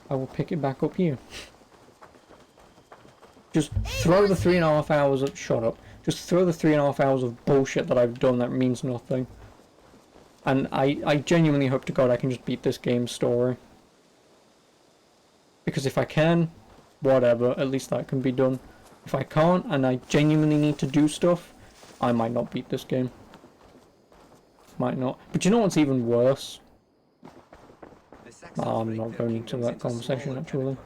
I will pick it back up here. Just throw the 3.5 hours of... Shut up. Just throw the 3.5 hours of bullshit that I've done that means nothing. And I genuinely hope to God I can just beat this game's story. Because if I can, whatever, at least that can be done. If I can't, and I genuinely need to do stuff, I might not beat this game. Might not. But you know what's even worse? Oh, I'm not going into that conversation, actually.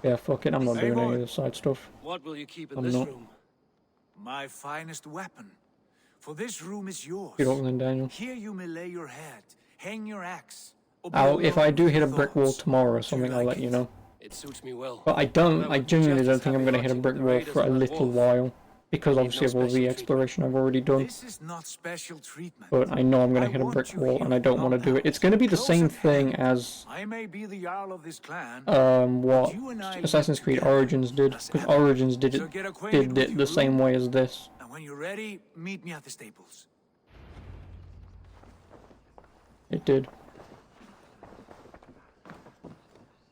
Yeah, fuck it, I'm not doing any of the side stuff. What will you keep in this room? My finest weapon. For this room is yours. Good luck then, Daniel. Here you may lay your head, hang your axe. If I do hit a brick wall tomorrow or something, I'll let you know. It suits me well. But I genuinely don't think I'm going to hit a brick wall for a little while. Because obviously of all the exploration I've already done. This is not special treatment. But I know I'm going to hit a brick wall and I don't want to do it. It's going to be the same thing as I may be the Jarl of this clan, what Assassin's Creed Origins did. Because Origins did it the same way as this. And when you're ready, meet me at the stables. It did.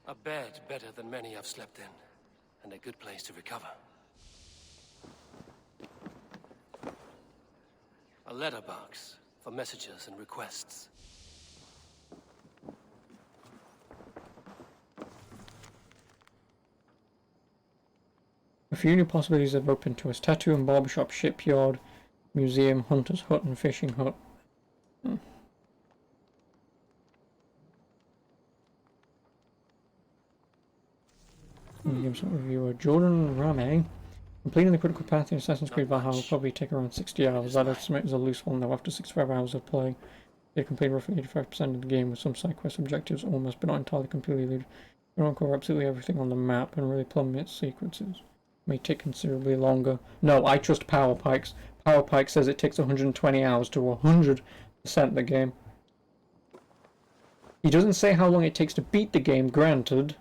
A bed better than many I've slept in, and a good place to recover. A letterbox for messages and requests. A few new possibilities have opened to us. Tattoo and barbershop, shipyard, museum, hunter's hut and fishing hut. Give some reviewer. Jordan Rame. Completing the critical path in Assassin's Creed Valhalla will probably take around 60 hours. That estimate is a loose one though. After 65 hours of play, they complete roughly 85% of the game with some side quest objectives almost but not entirely completed. You don't cover absolutely everything on the map and really plumb its sequences. May take considerably longer. No, I trust Power Pikes. Power Pike says it takes 120 hours to 100% the game. He doesn't say how long it takes to beat the game, granted.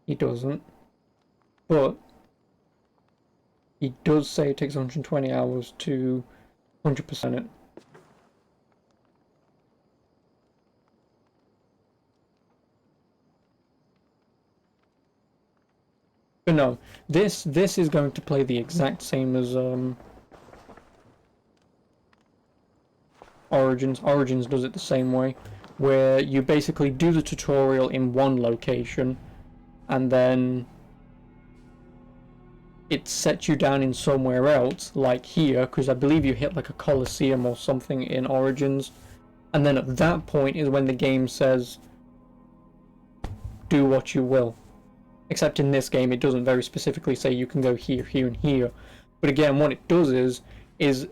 He doesn't. But he does say it takes 120 hours to 100% it. But no, this is going to play the exact same as Origins. Origins does it the same way, where you basically do the tutorial in one location, and then it sets you down in somewhere else, like here, because I believe you hit like a Colosseum or something in Origins, and then at that point is when the game says, do what you will. Except in this game it doesn't very specifically say you can go here, here and here. But again, what it does is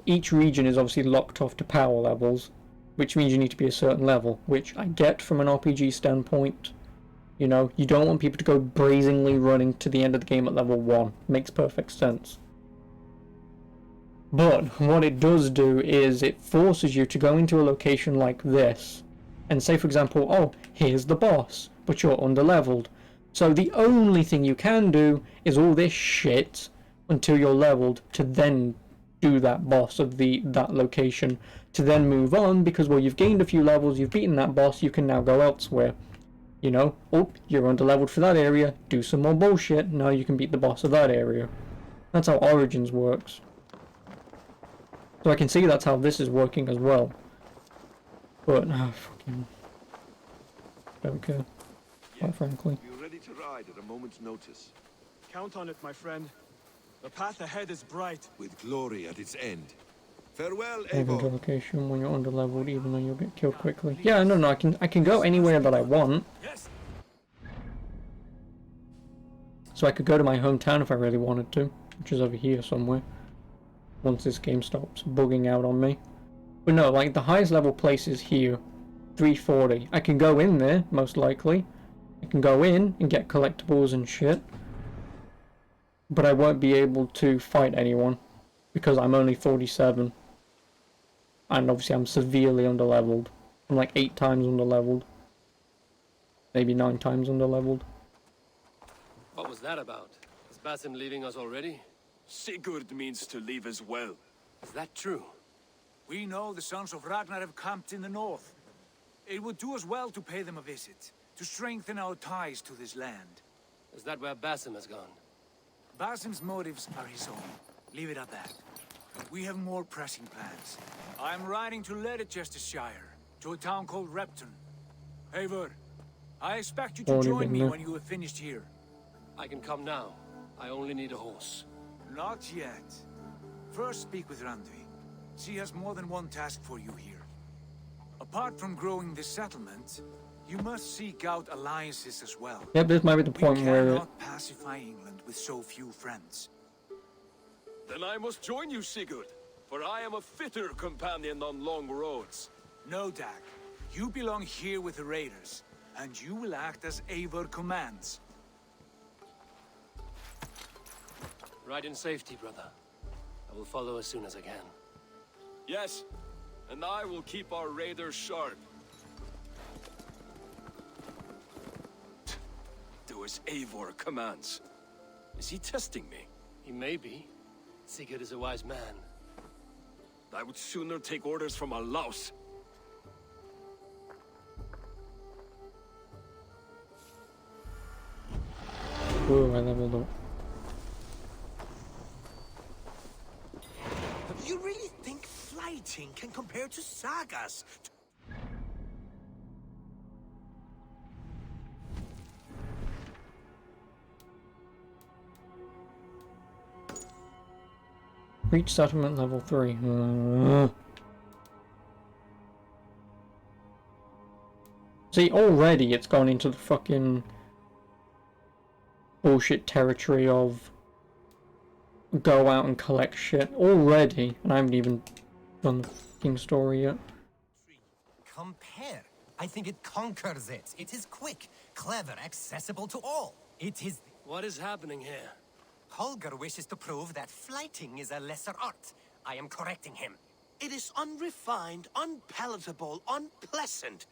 each region is obviously locked off to power levels, which means you need to be a certain level, which I get from an RPG standpoint. You know, you don't want people to go brazenly running to the end of the game at level 1. Makes perfect sense. But what it does do is it forces you to go into a location like this and say, for example, oh, here's the boss, but you're underleveled. So the only thing you can do is all this shit until you're leveled to then do that boss of that location, to then move on, because, well, you've gained a few levels, you've beaten that boss, you can now go elsewhere. You know, oh, you're underleveled for that area, do some more bullshit, now you can beat the boss of that area. That's how Origins works. So I can see that's how this is working as well. But, fucking... don't care, quite frankly. You're ready to ride at a moment's notice. Count on it, my friend. The path ahead is bright. With glory at its end. Farewell, Move into a Eivor. location when you're underleveled, even though you'll get killed quickly. Yeah, no, I can go anywhere that I want. Yes. So I could go to my hometown if I really wanted to, which is over here somewhere. Once this game stops bugging out on me. But no, like the highest level place is here, 340. I can go in there, most likely. I can go in and get collectibles and shit. But I won't be able to fight anyone because I'm only 47. And obviously I'm severely underleveled. I'm like 8 times underleveled. Maybe 9 times underleveled. What was that about? Is Basim leaving us already? Sigurd means to leave as well. Is that true? We know the sons of Ragnar have camped in the north. It would do us well to pay them a visit, to strengthen our ties to this land. Is that where Basim has gone? Basim's motives are his own. Leave it at that. We have more pressing plans. I'm riding to Leicestershire, to a town called Repton. Eivor, I expect you to Already join been me there. when you have finished here. I can come now. I only need a horse. Not yet. First speak with Randvi. She has more than one task for you here. Apart from growing this settlement, you must seek out alliances as well. Yep, this might be the We point where cannot pacify England with so few friends. Then I must join you, Sigurd, for I am a fitter companion on long roads. No, Dag. You belong here with the raiders, and you will act as Eivor commands. Ride in safety, brother. I will follow as soon as I can. Yes, and I will keep our raiders sharp. Do as Eivor commands. Is he testing me? He may be. Sigurd is a wise man. I would sooner take orders from a louse. Ooh, I leveled up. You really think flighting can compare to sagas? Reach settlement level 3. See, already it's gone into the fucking bullshit territory of go out and collect shit already, and I haven't even done the fucking story yet. Compare. I think it conquers it. It is quick, clever, accessible to all. It is... What is happening here? Holger wishes to prove that flighting is a lesser art. I am correcting him. It is unrefined, unpalatable, unpleasant.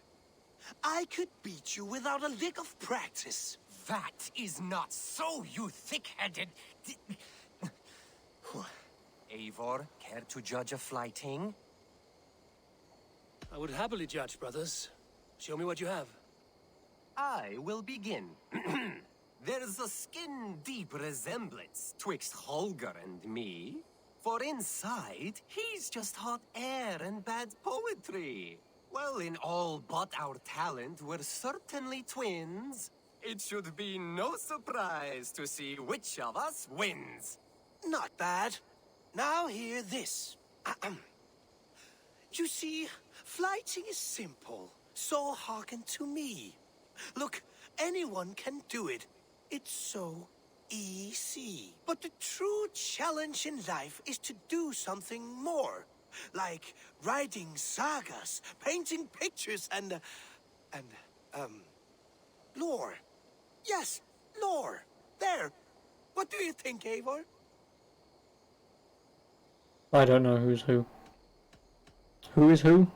I could beat you without a lick of practice. That is not so, you thick-headed... Eivor, care to judge a flighting? I would happily judge, brothers. Show me what you have. I will begin. There's a skin-deep resemblance twixt Holger and me. For inside, he's just hot air and bad poetry. Well, in all but our talent, we're certainly twins. It should be no surprise to see which of us wins. Not bad. Now hear this. You see, flighting is simple, so hearken to me. Look, anyone can do it. It's so easy. But the true challenge in life is to do something more. Like writing sagas, painting pictures, and lore. Yes, lore. There. What do you think, Eivor? I don't know who's who. Who is who?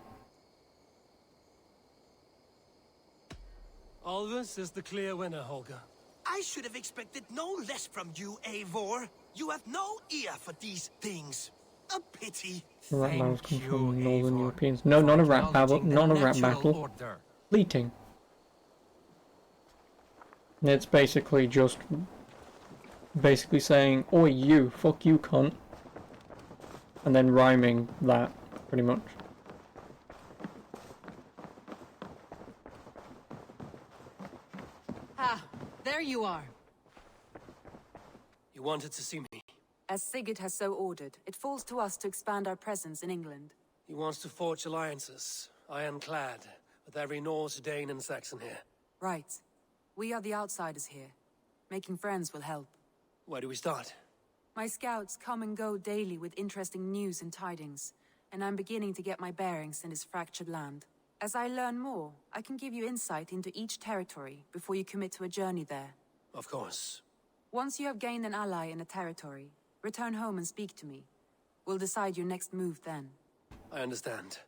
Alvis is the clear winner, Holger. I should have expected no less from you, Eivor. You have no ear for these things. A pity. Rat battles come Thank from you, Northern Eivor, Europeans. No, not a for rat battle. acknowledging Not a the rat natural battle. order. Fleeting. It's basically just saying, "Oi, you, fuck you, cunt," and then rhyming that pretty much. Ah, there you are. You wanted to see me. As Sigurd has so ordered, it falls to us to expand our presence in England. He wants to forge alliances, ironclad, with every Norse, Dane, and Saxon here. Right. We are the outsiders here. Making friends will help. Where do we start? My scouts come and go daily with interesting news and tidings, and I'm beginning to get my bearings in this fractured land. As I learn more, I can give you insight into each territory before you commit to a journey there. Of course. Once you have gained an ally in a territory, return home and speak to me. We'll decide your next move then. I understand.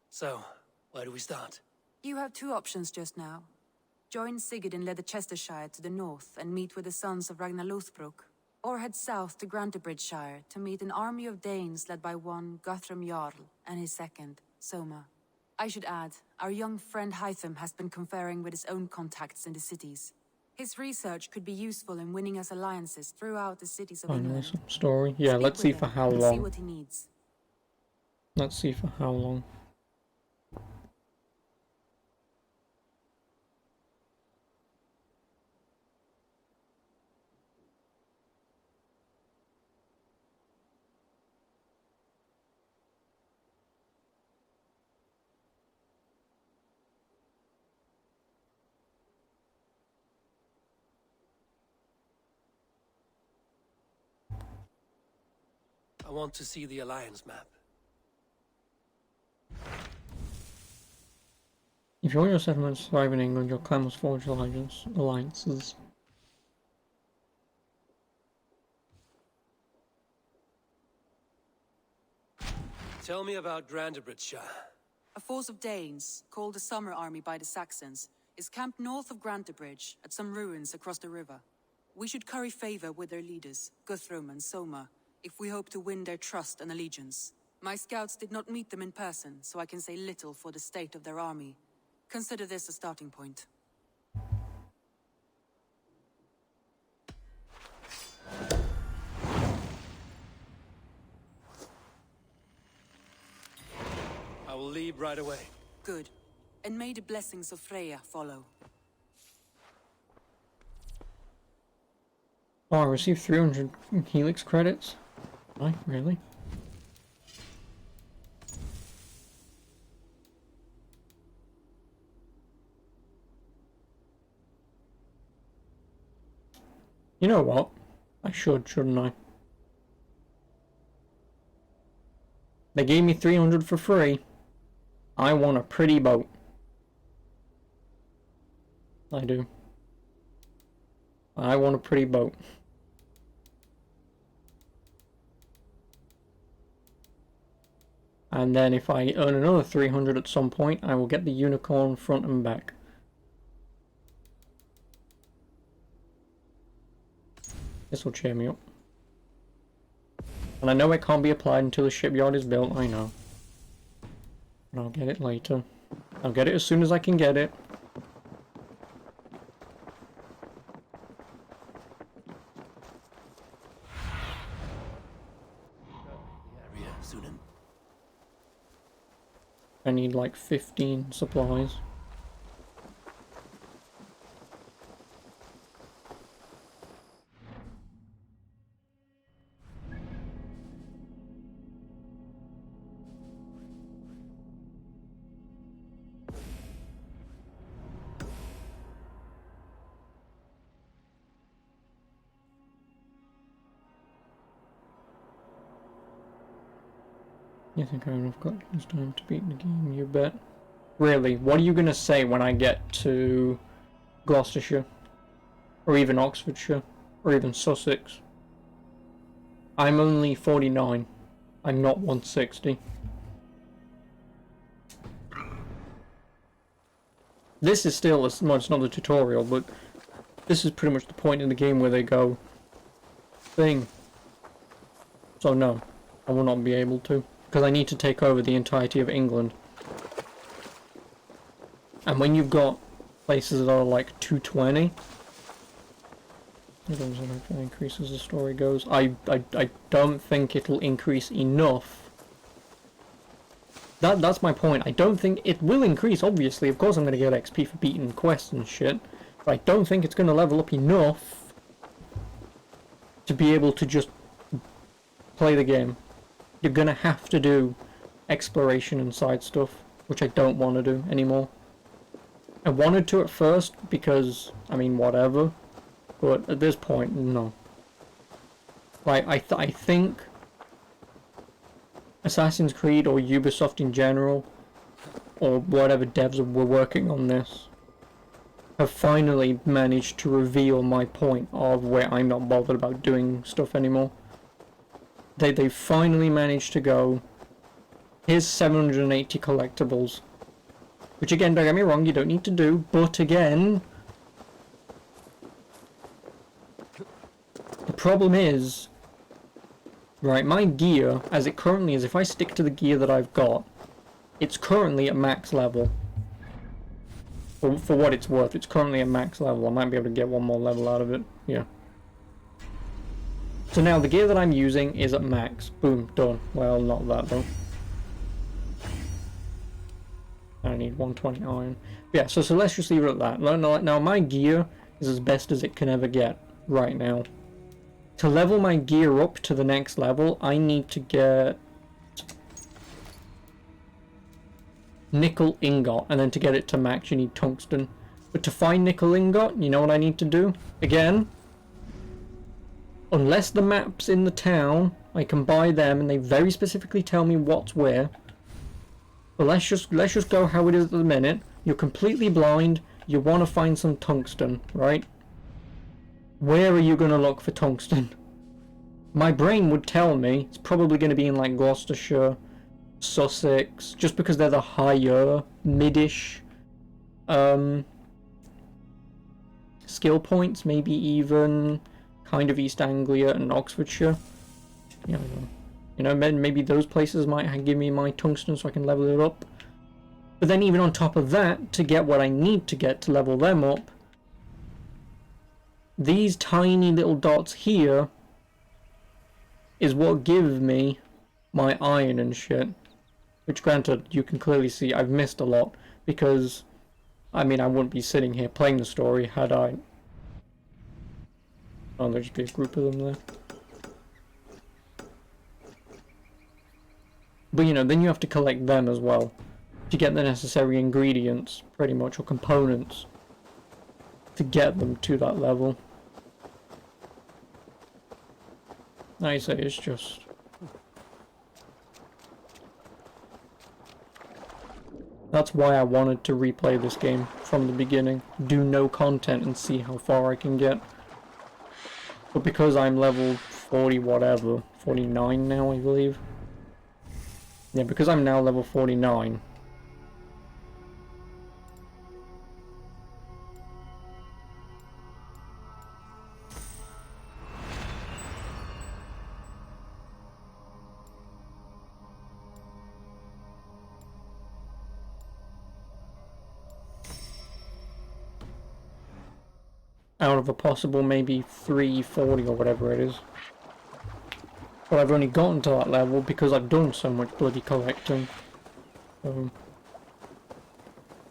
So, where do we start? You have two options just now. Join Sigurd in Leicestershire to the north and meet with the sons of Ragnar Lothbrok, or head south to Grantebridgeshire to meet an army of Danes led by one Guthrum Jarl and his second, Soma. I should add, our young friend Hytham has been conferring with his own contacts in the cities. His research could be useful in winning us alliances throughout the cities of Finally, England. some story. Yeah, Speak let's with see him for how and see long. what he needs. Let's see for how long. I want to see the Alliance map. If you want your settlements to thrive in England, your clan must forge alliances. Tell me about Grantebridgeshire. A force of Danes, called the Summer Army by the Saxons, is camped north of Grantebridge at some ruins across the river. We should curry favor with their leaders, Guthrum and Soma, if we hope to win their trust and allegiance. My scouts did not meet them in person, so I can say little for the state of their army. Consider this a starting point. I will leave right away. Good. And may the blessings of Freya follow. Oh, I received 300 Helix credits? Right, really? You know what? I shouldn't I? They gave me 300 for free. I want a pretty boat. I do. I want a pretty boat. And then if I earn another 300 at some point, I will get the unicorn front and back. This will cheer me up. And I know it can't be applied until the shipyard is built, I know. But I'll get it later. I'll get it as soon as I can get it. Area soon. I need like 15 supplies. You think I have enough collections time to beat the game? You bet. Really, what are you gonna say when I get to Gloucestershire? Or even Oxfordshire? Or even Sussex? I'm only 49. I'm not 160. This is still, well, it's not the tutorial, but this is pretty much the point in the game where they go, thing. So no, I will not be able to. Because I need to take over the entirety of England. And when you've got places that are like 220, it increases as the story goes. I don't think it'll increase enough. That's my point. I don't think it will increase, obviously. Of course I'm going to get XP for beating quests and shit. But I don't think it's going to level up enough to be able to just play the game. You're gonna have to do exploration and side stuff, which I don't want to do anymore. I wanted to at first because, I mean, whatever, but at this point, no. Like, I think Assassin's Creed or Ubisoft in general, or whatever devs were working on this, have finally managed to reveal my point of where I'm not bothered about doing stuff anymore. They finally managed to go, here's 780 collectibles. Which again, don't get me wrong, you don't need to do, but again, the problem is, right, my gear, as it currently is, if I stick to the gear that I've got, it's currently at max level. For what it's worth, it's currently at max level. I might be able to get one more level out of it. Yeah. So now the gear that I'm using is at max. Boom, done. Well, not that though. I need 120 iron. But yeah, so let's just leave it at that. Now my gear is as best as it can ever get right now. To level my gear up to the next level, I need to get nickel ingot, and then to get it to max you need tungsten. But to find nickel ingot, you know what I need to do? Again, unless the maps in the town, I can buy them and they very specifically tell me what's where. But let's just go how it is at the minute. You're completely blind, you want to find some tungsten, right? Where are you going to look for tungsten? My brain would tell me it's probably going to be in like Gloucestershire, Sussex, just because they're the higher, mid-ish skill points, maybe even kind of East Anglia and Oxfordshire. You know, maybe those places might give me my tungsten so I can level it up. But then even on top of that, to get what I need to get to level them up, these tiny little dots here is what give me my iron and shit. Which granted, you can clearly see I've missed a lot, because, I mean, I wouldn't be sitting here playing the story had I... Oh, there'd just be a group of them there. But you know, then you have to collect them as well, to get the necessary ingredients, pretty much, or components, to get them to that level. Like I say, it's just... That's why I wanted to replay this game from the beginning. Do no content and see how far I can get. But because I'm level 40 whatever, 49 now I believe. Yeah, because I'm now level 49. Out of a possible maybe 340 or whatever it is. But I've only gotten to that level because I've done so much bloody collecting.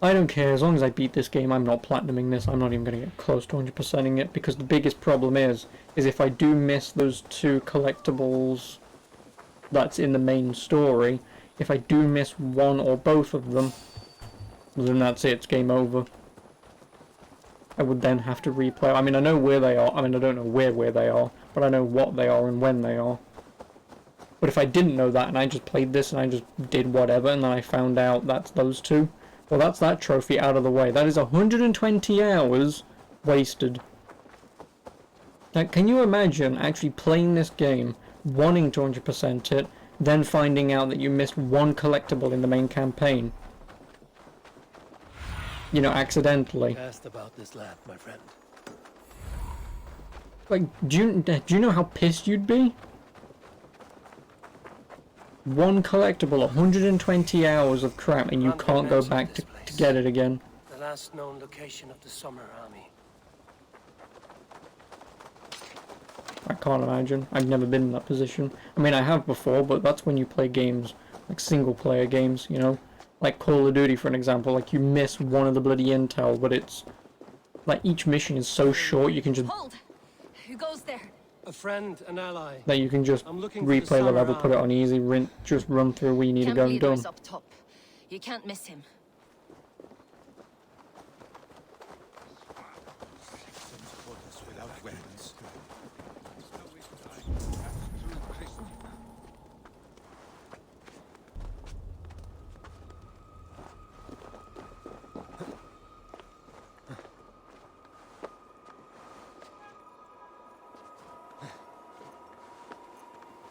I don't care, as long as I beat this game, I'm not platinuming this. I'm not even going to get close to 100%ing it, because the biggest problem is if I do miss those two collectibles that's in the main story, if I do miss one or both of them, then that's it, it's game over. I would then have to replay. I mean, I know where they are. I mean, I don't know where they are, but I know what they are and when they are. But if I didn't know that and I just played this and I just did whatever and then I found out that's those two, well, that's that trophy out of the way. That is 120 hours wasted. Now, can you imagine actually playing this game, wanting to 100% it, then finding out that you missed one collectible in the main campaign? You know, accidentally. Asked about this lad, my friend. Like, do you know how pissed you'd be? One collectible, 120 hours of crap, and you can't go back to get it again. The last known location of the Summer Army. I can't imagine. I've never been in that position. I mean, I have before, but that's when you play games, like single-player games, you know? Like Call of Duty, for an example. Like, you miss one of the bloody intel, but it's... Like, each mission is so short, you can just... Hold! Who goes there? A friend, an ally. That you can just replay the level, put it on easy, just run through where you need to go and done. Up top. You can't miss him.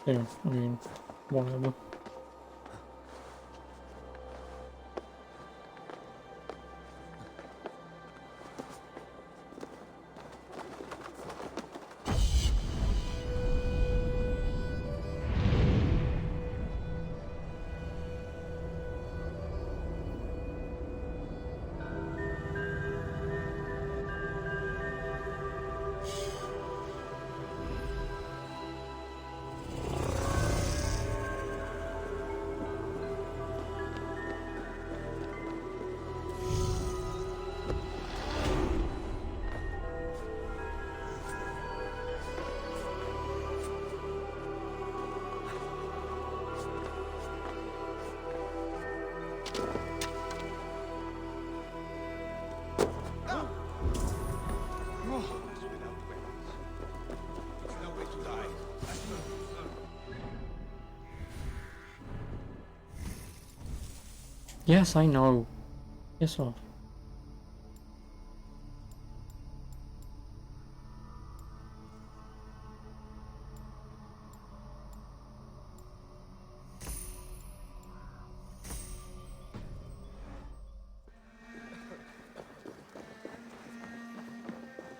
Yeah, I mean, whatever. Yes, I know. Yes, off.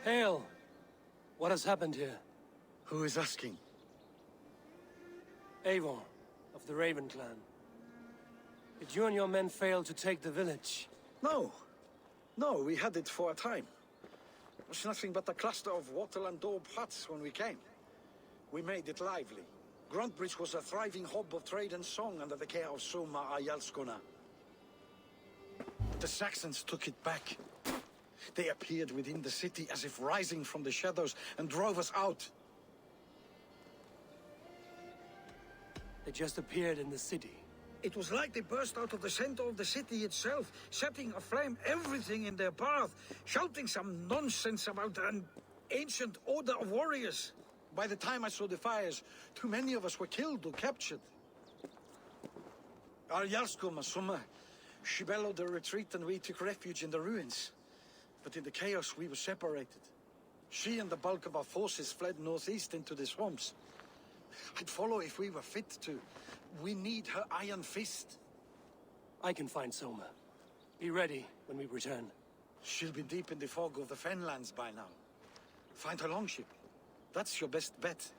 Hail! What has happened here? Who is asking? Eivor, of the Raven clan. Did you and your men fail to take the village? No. No, we had it for a time. It was nothing but a cluster of wattle and daub huts when we came. We made it lively. Gruntbridge was a thriving hub of trade and song under the care of Soma Ayalskona. But the Saxons took it back. They appeared within the city as if rising from the shadows and drove us out. They just appeared in the city. It was like they burst out of the center of the city itself, setting aflame everything in their path, shouting some nonsense about an ancient order of warriors. By the time I saw the fires, too many of us were killed or captured. Arjalsko Masuma, she bellowed a retreat and we took refuge in the ruins. But in the chaos we were separated. She and the bulk of our forces fled northeast into the swamps. I'd follow if we were fit to. We need her iron fist. I can find Soma. Be ready when we return. She'll be deep in the fog of the Fenlands by now. Find her longship. That's your best bet.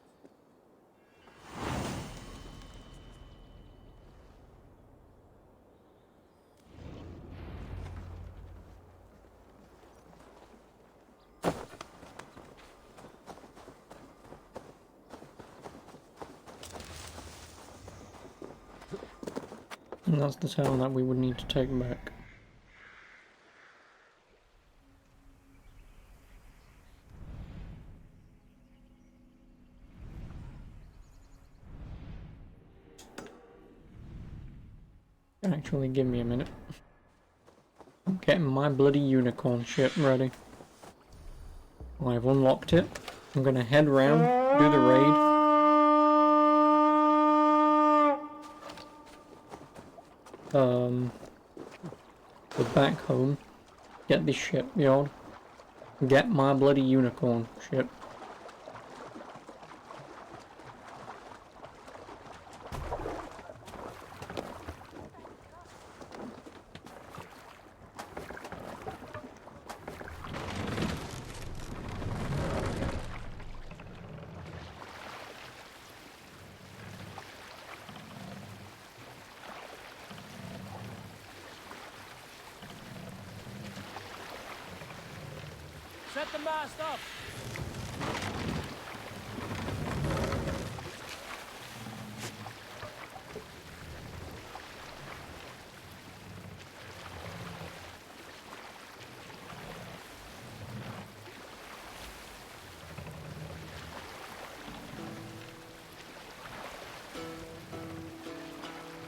And that's the town that we would need to take back. Actually, give me a minute. I'm getting my bloody unicorn ship ready. I've unlocked it. I'm gonna head round, do the raid. Go back home, get this shipyard, get my bloody unicorn ship. Set the mast up!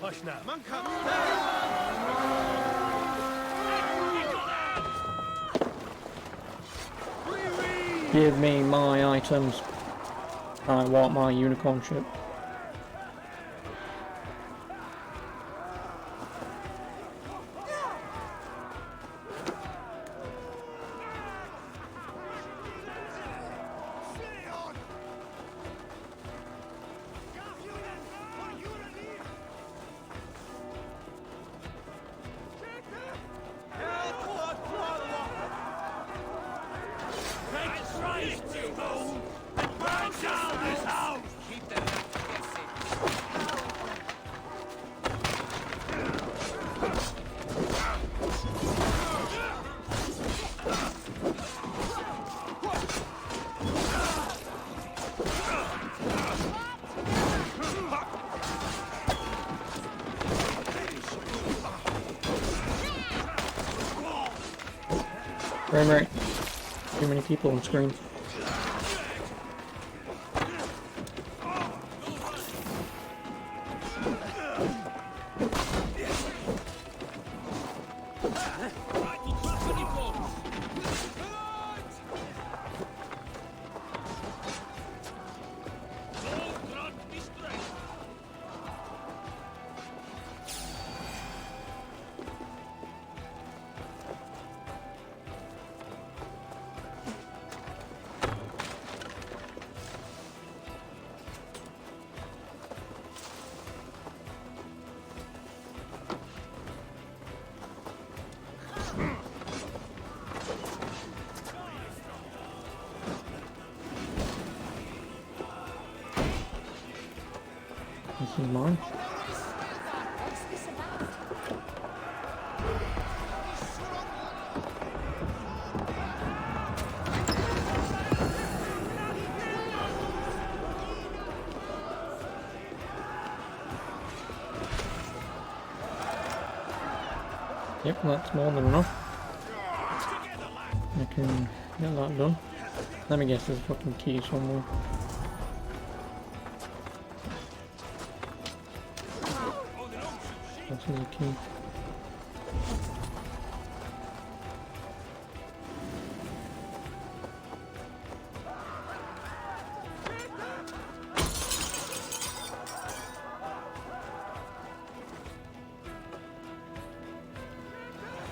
Hush now. Give me my items. I want my unicorn ship. Frame rate. Too many people on screen. He's mine. Yep, that's more than enough. I can get that done. Let me guess, there's a fucking key somewhere. This is a key.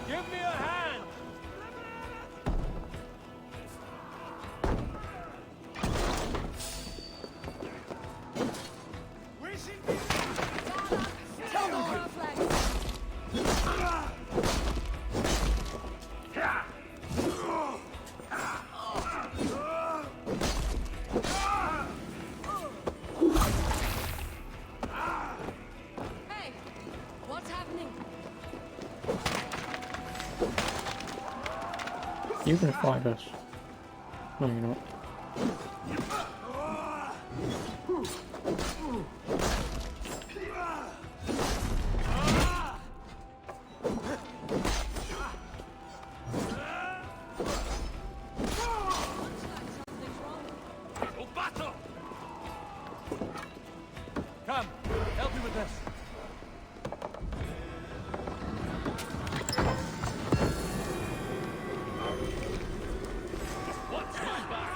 Give me a hand! Hey, what's happening? You can fight us. No, you're not. Come, help me with this. What's my back?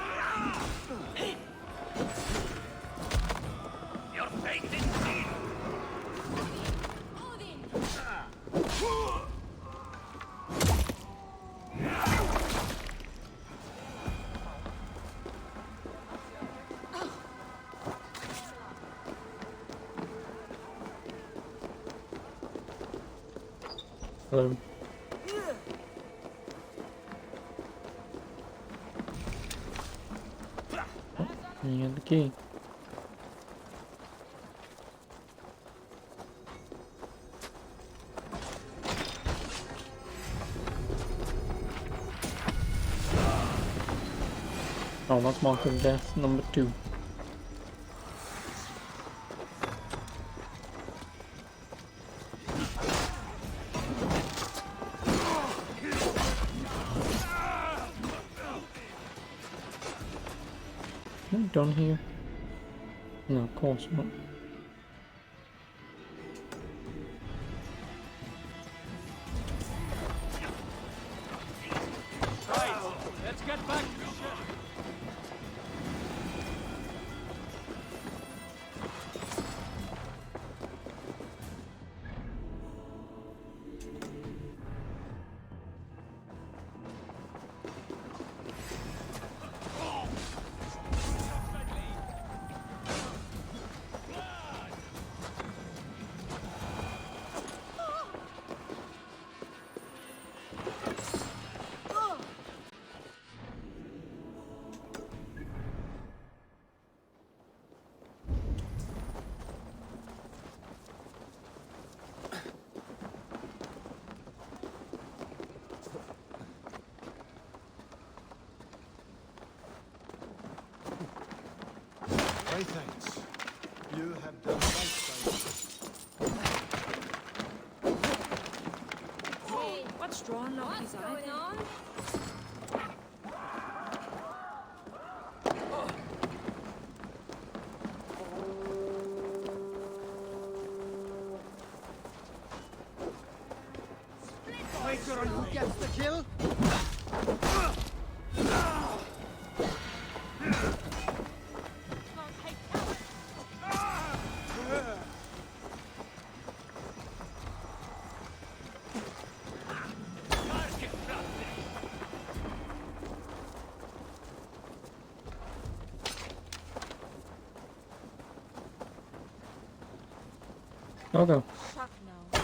Your fate is sealed. Hello. You get the key. Oh, that's mark of death number 2. Am I done here? No, of course not. Right, let's get back to the ship. My thanks. You have done right by me. Hey, What's drawn up what's going on? Waiter on who gets the kill? I'll go. Shut now.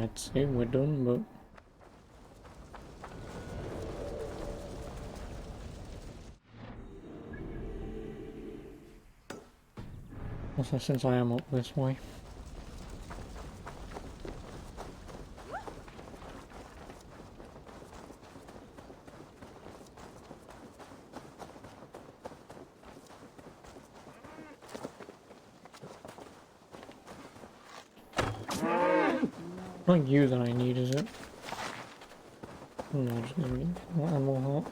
let's see, we're done, but... Also, since I am up this way. Not you that I need, is it? No, just gonna be ammo heart.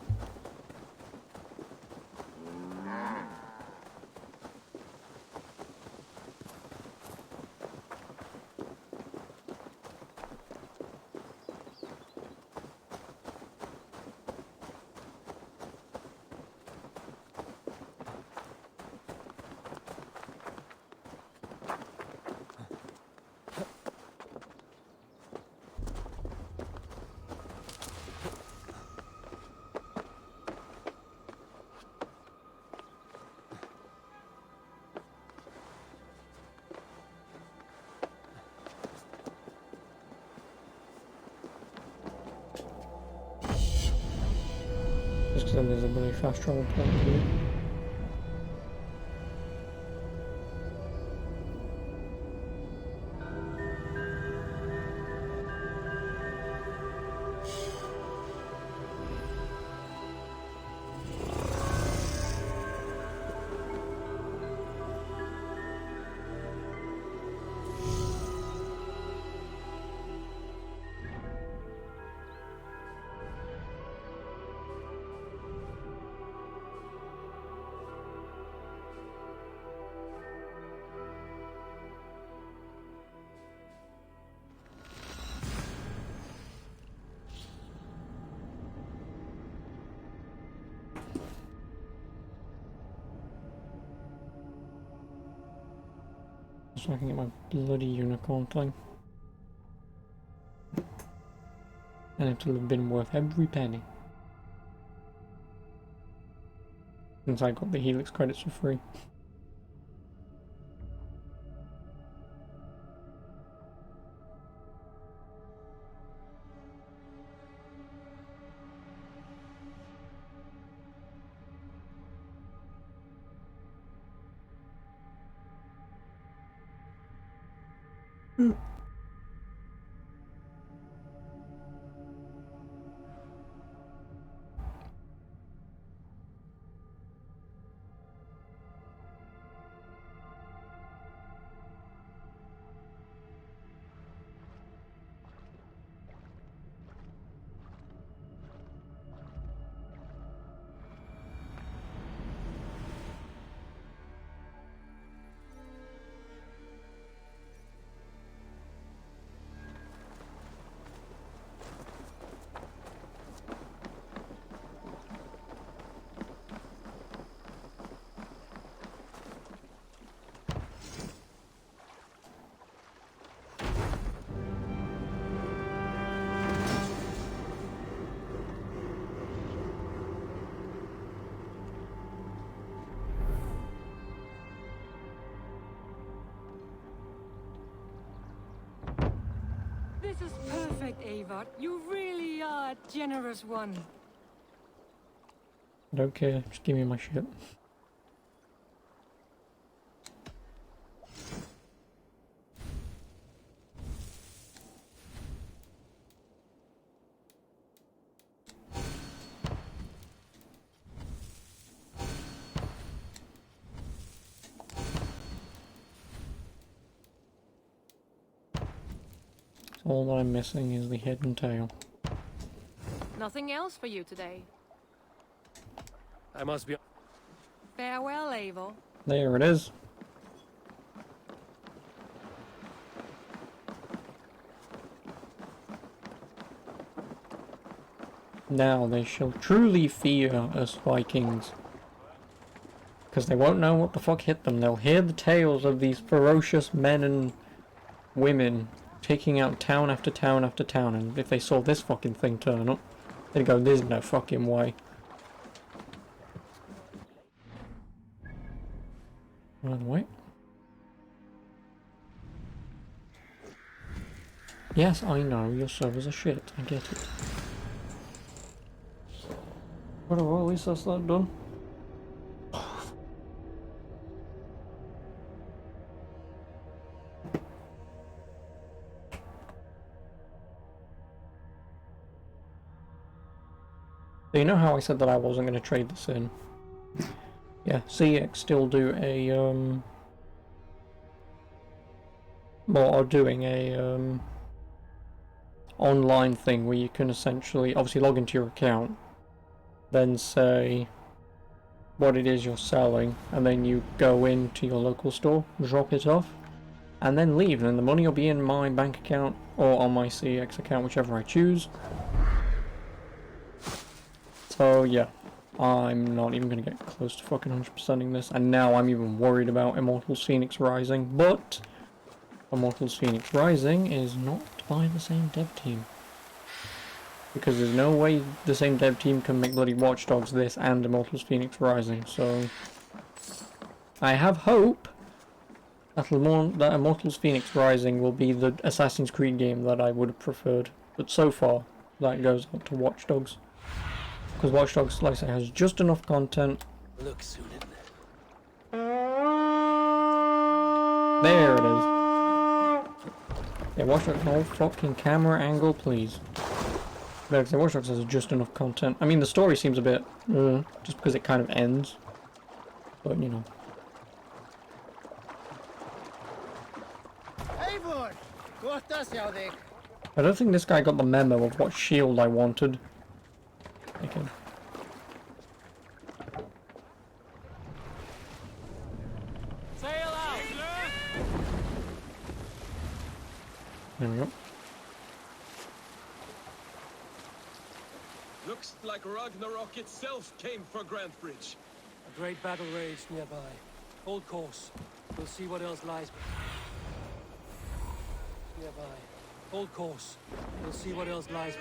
Just because there's a really fast travel point here. So I can get my bloody unicorn thing. And it'll have been worth every penny. Since I got the Helix credits for free. This is perfect, Ava. You really are a generous one. I don't care, just give me my shit. All that I'm missing is the head and tail. Nothing else for you today. I must be... Farewell, Ava. There it is. Now they shall truly fear us Vikings. Because they won't know what the fuck hit them. They'll hear the tales of these ferocious men and women taking out town after town after town, and if they saw this fucking thing turn up, they'd go, there's no fucking way. By the way. Yes, I know, your servers are shit. I get it. But well, at least that's that done. So you know how I said that I wasn't going to trade this in? Yeah, CX still do a, well, are doing a, online thing where you can essentially, obviously log into your account, then say what it is you're selling, and then you go into your local store, drop it off, and then leave, and the money will be in my bank account, or on my CX account, whichever I choose. So yeah, I'm not even going to get close to fucking 100%ing this, and now I'm even worried about Immortals Phoenix Rising, but Immortals Phoenix Rising is not by the same dev team. Because there's no way the same dev team can make bloody Watch Dogs this and Immortals Phoenix Rising, so I have hope that Immortals Phoenix Rising will be the Assassin's Creed game that I would have preferred, but so far that goes up to Watch Dogs. Because Watch Dogs, like I say, has just enough content. Look, Sunan. There it is. Yeah, Watch Dogs, no fucking camera angle, please. But Watch Dogs has just enough content. I mean, the story seems a bit, just because it kind of ends. But, you know. I don't think this guy got the memo of what shield I wanted. Okay. Sail out! There we go. Looks like Ragnarok itself came for Grantbridge. A great battle raged nearby. Hold course. We'll see what else lies nearby. Hold course. We'll see what else lies.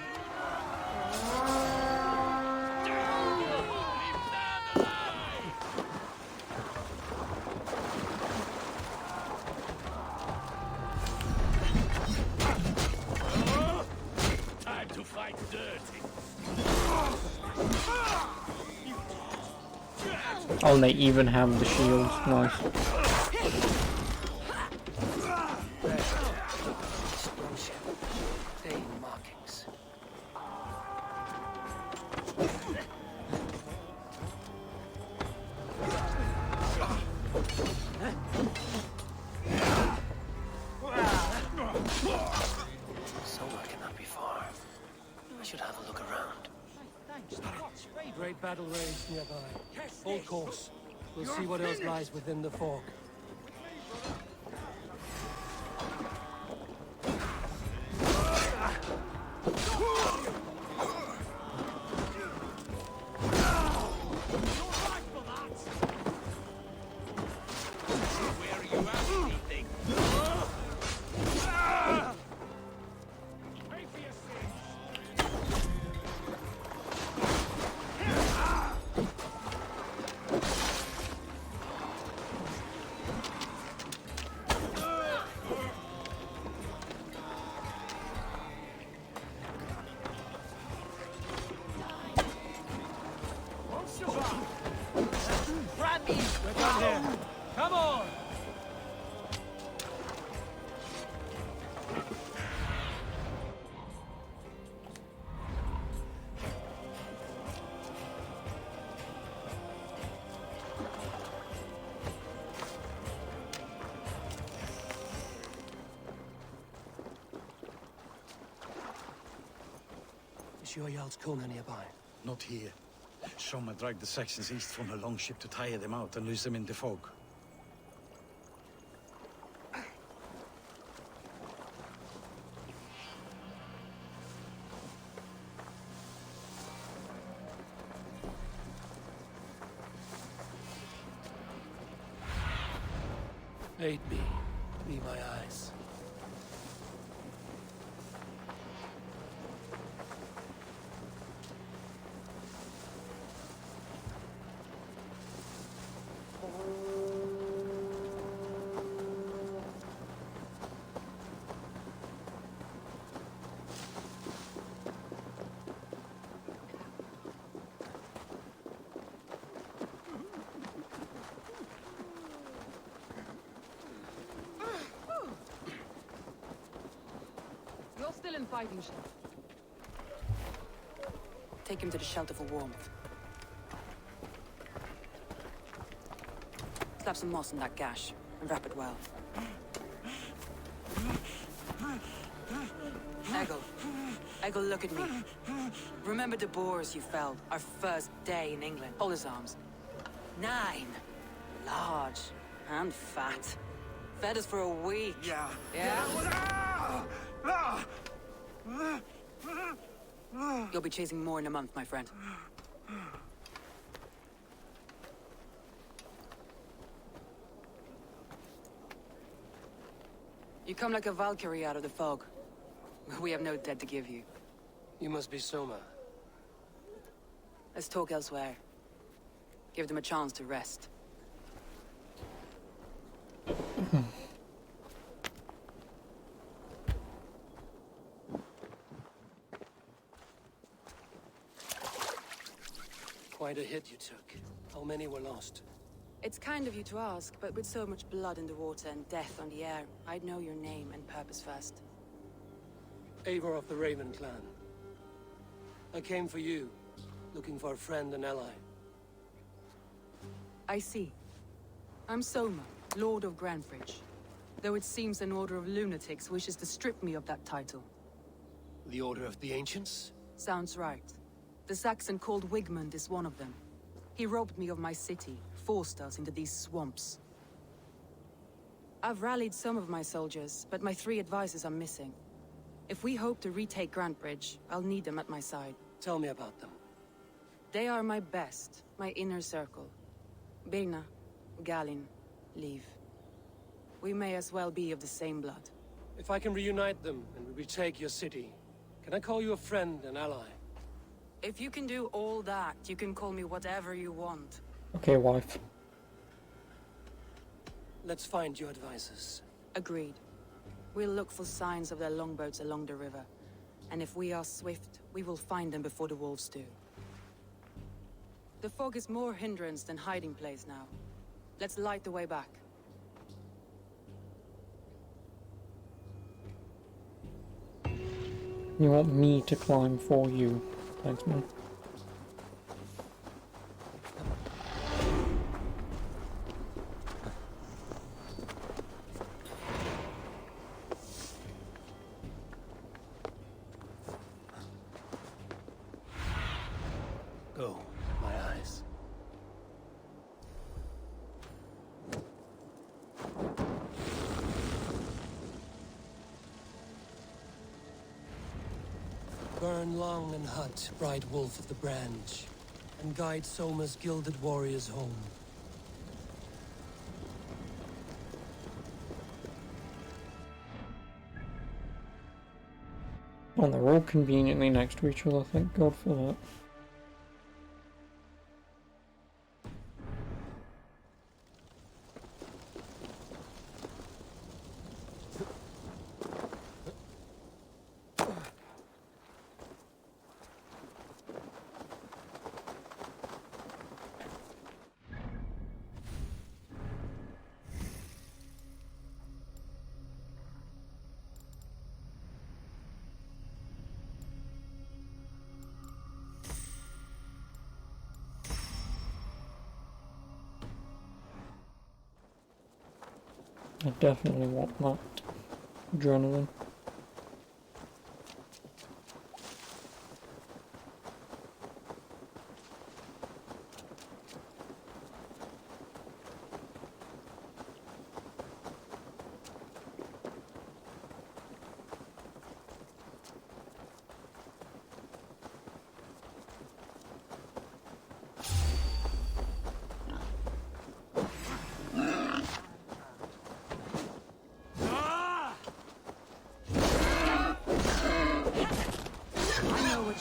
Time to fight dirty. Oh, and they even have the shields. Nice. Markings. Somewhere cannot be far. I should have a look around. Great battle raged nearby. Hold course. We'll see what else lies within the fog. Come on! Is Jarl's Kona nearby? Not here. Soma dragged the Saxons east from her longship to tire them out and lose them in the fog. Aid me. Be my eyes. excellent fighting ship. Take him to the shelter for warmth. Slap some moss in that gash, and wrap it well. Eggle, look at me. Remember the boars you felled, our first day in England? Hold his arms. 9. Large and fat. Fed us for a week. Yeah. You'll be chasing more in a month, my friend. You come like a Valkyrie out of the fog. We have no debt to give you. You must be Soma. Let's talk elsewhere. Give them a chance to rest. Quite a hit you took. How many were lost? It's kind of you to ask, but with so much blood in the water and death on the air, I'd know your name and purpose first. Eivor of the Raven clan. I came for you, looking for a friend and ally. I see. I'm Soma, Lord of Grantebridge. Though it seems an order of lunatics wishes to strip me of that title. The Order of the Ancients? Sounds right. The Saxon called Wigmund is one of them. He robbed me of my city, forced us into these swamps. I've rallied some of my soldiers, but my 3 advisors are missing. If we hope to retake Grantebridge, I'll need them at my side. Tell me about them. They are my best, my inner circle. Birna, Galin, Leave. We may as well be of the same blood. If I can reunite them and retake your city, can I call you a friend and ally? If you can do all that, you can call me whatever you want. Okay, wife. Let's find your advisors. Agreed. We'll look for signs of their longboats along the river. And if we are swift, we will find them before the wolves do. The fog is more hindrance than hiding place now. Let's light the way back. You want me to climb for you. Thanks, man. Go, my eyes. Burn long and hot, bright wolf of the branch, and guide Soma's gilded warriors home. Oh, they're all conveniently next to each other, thank God for that. I definitely want that adrenaline.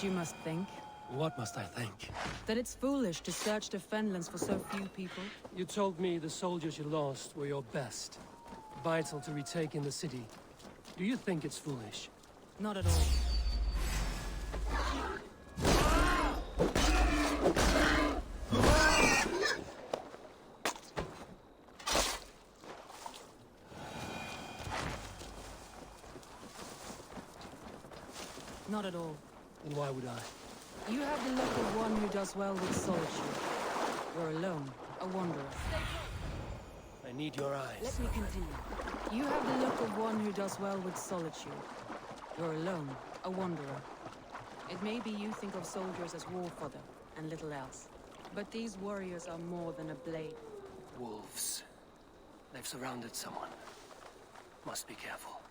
You must think What must I think? that it's foolish to search the Fenlands for so few people. You told me the soldiers you lost were your best. Vital to retake in the city. Do you think it's foolish? Not at all. Not at all. Then why would I? You have the look of one who does well with solitude. You're alone, a wanderer. I need your eyes. Let me continue. You have the look of one who does well with solitude. You're alone, a wanderer. It may be you think of soldiers as war fodder and little else. But these warriors are more than a blade. Wolves. They've surrounded someone. Must be careful.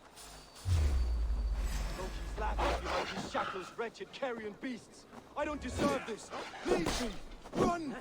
Don't you laugh at me like these shackles, wretched carrion beasts. I don't deserve this. Leave me. Run!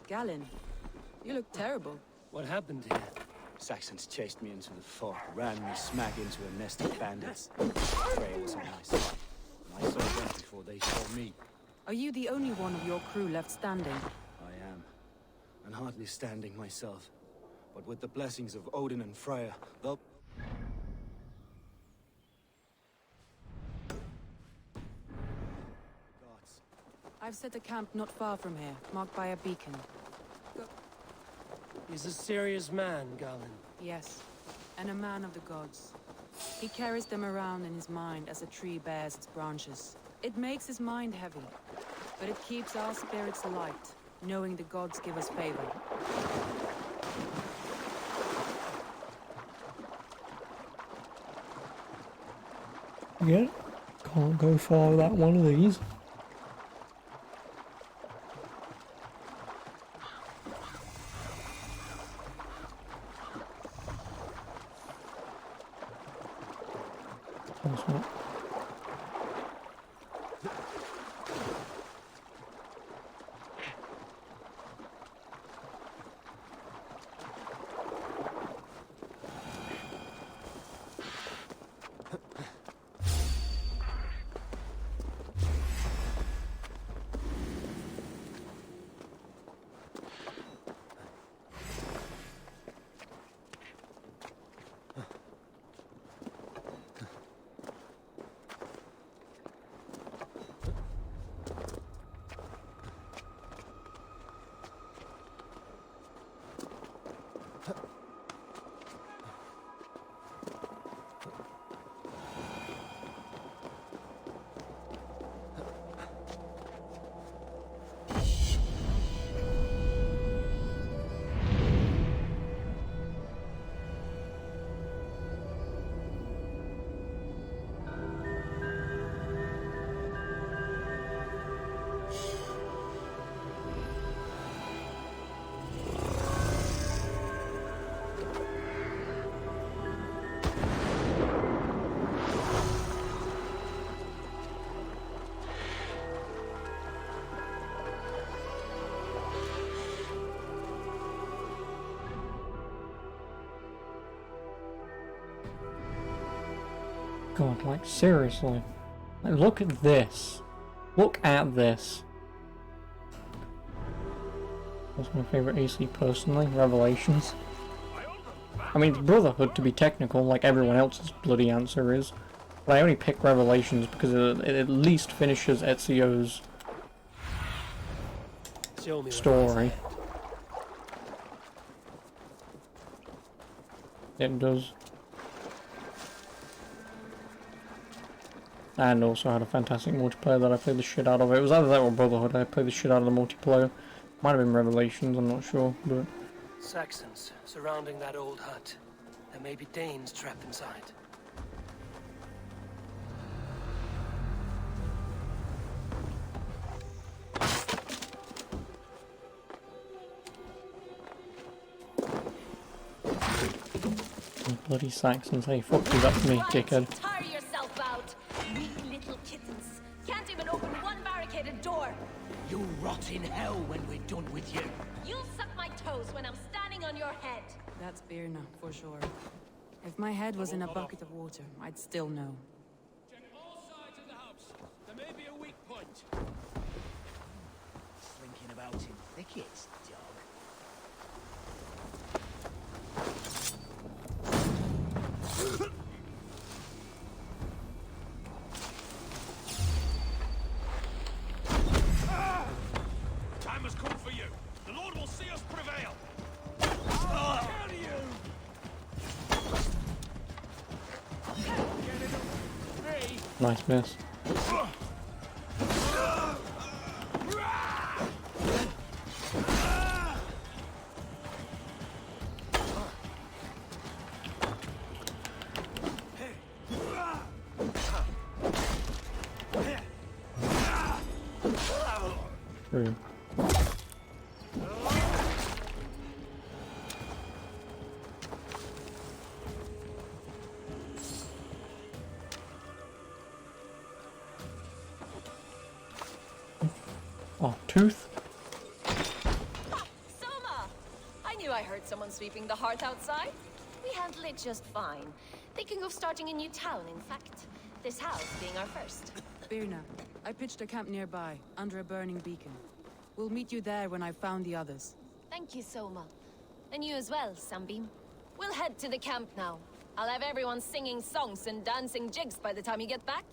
Galen, you look terrible. What happened here? Saxons chased me into the fort, ran me smack into a nest of bandits. Freya was on my side, and I saw them before they saw me. Are you the only one of your crew left standing? I am, and hardly standing myself. But with the blessings of Odin and Freya, they'll... Gods. I've set a camp not far from here, marked by a beacon. He's a serious man, Galen. Yes, and a man of the gods. He carries them around in his mind as a tree bears its branches. It makes his mind heavy, but it keeps our spirits light, knowing the gods give us favor. Yeah, can't go far without one of these. That's not. God, like, seriously. Like, look at this. Look at this. That's my favourite AC personally, Revelations. I mean, it's Brotherhood to be technical, like everyone else's bloody answer is. But I only pick Revelations because it at least finishes Ezio's story. It does. And also had a fantastic multiplayer that I played the shit out of. It was either that or Brotherhood. I played the shit out of the multiplayer. Might have been Revelations, I'm not sure, but... Saxons surrounding that old hut. There may be Danes trapped inside. Bloody Saxons, hey, fuck you, that's me, dickhead. Tire yourself out. Weak little kittens. Can't even open one barricaded door. You rot in hell when we're done with you. You'll suck my toes. knows when I'm standing on your head. That's Birna, for sure. If my head was in a bucket of water, I'd still know. Check all sides of the house. There may be a weak point. Slinking about in thickets, dog. Time has come for you. The Lord will see us prevail. I'll kill you. Nice miss. True. Oh, tooth? Soma! I knew I heard someone sweeping the hearth outside. We handle it just fine. Thinking of starting a new town, in fact. This house being our first. Birna, I pitched a camp nearby, under a burning beacon. We'll meet you there when I've found the others. Thank you, Soma. And you as well, Sunbeam. We'll head to the camp now. I'll have everyone singing songs and dancing jigs by the time you get back.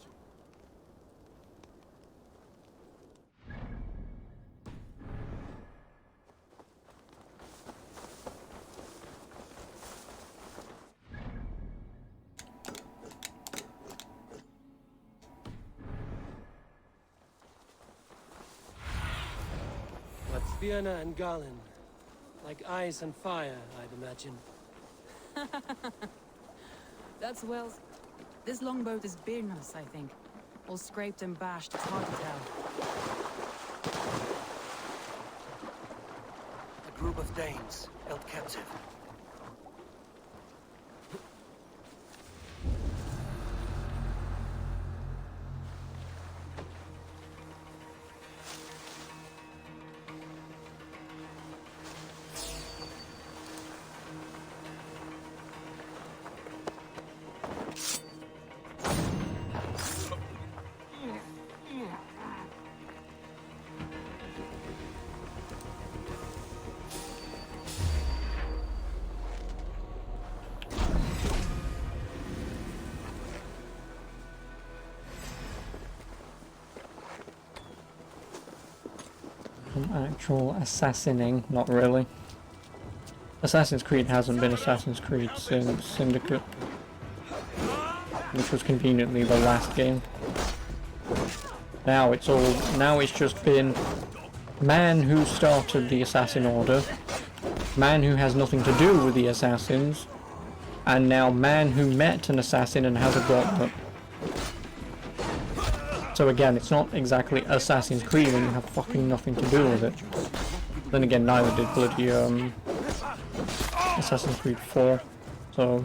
Birna and Garland. Like ice and fire, I'd imagine. That's Wells. This longboat is Birna's, I think. All scraped and bashed, it's hard to tell. A group of Danes held captive. Actual assassinating, not really. Assassin's Creed hasn't been Assassin's Creed since Syndicate, which was conveniently the last game. Now it's just been man who started the Assassin Order, man who has nothing to do with the Assassins, and now man who met an assassin and has a gauntlet. So again, it's not exactly Assassin's Creed when you have fucking nothing to do with it. Then again, neither did bloody Assassin's Creed 4. So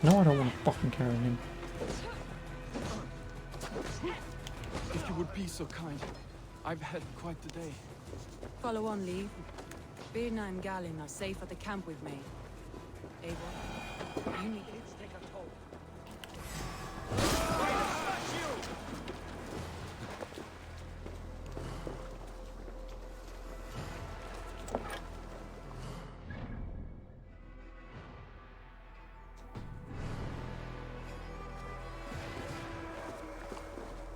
no, I don't want to fucking carry him. If you would be so kind, I've had quite the day. Follow on, Lee. Birna and Galin are safe at the camp with me. Eivor, you need to take a toll.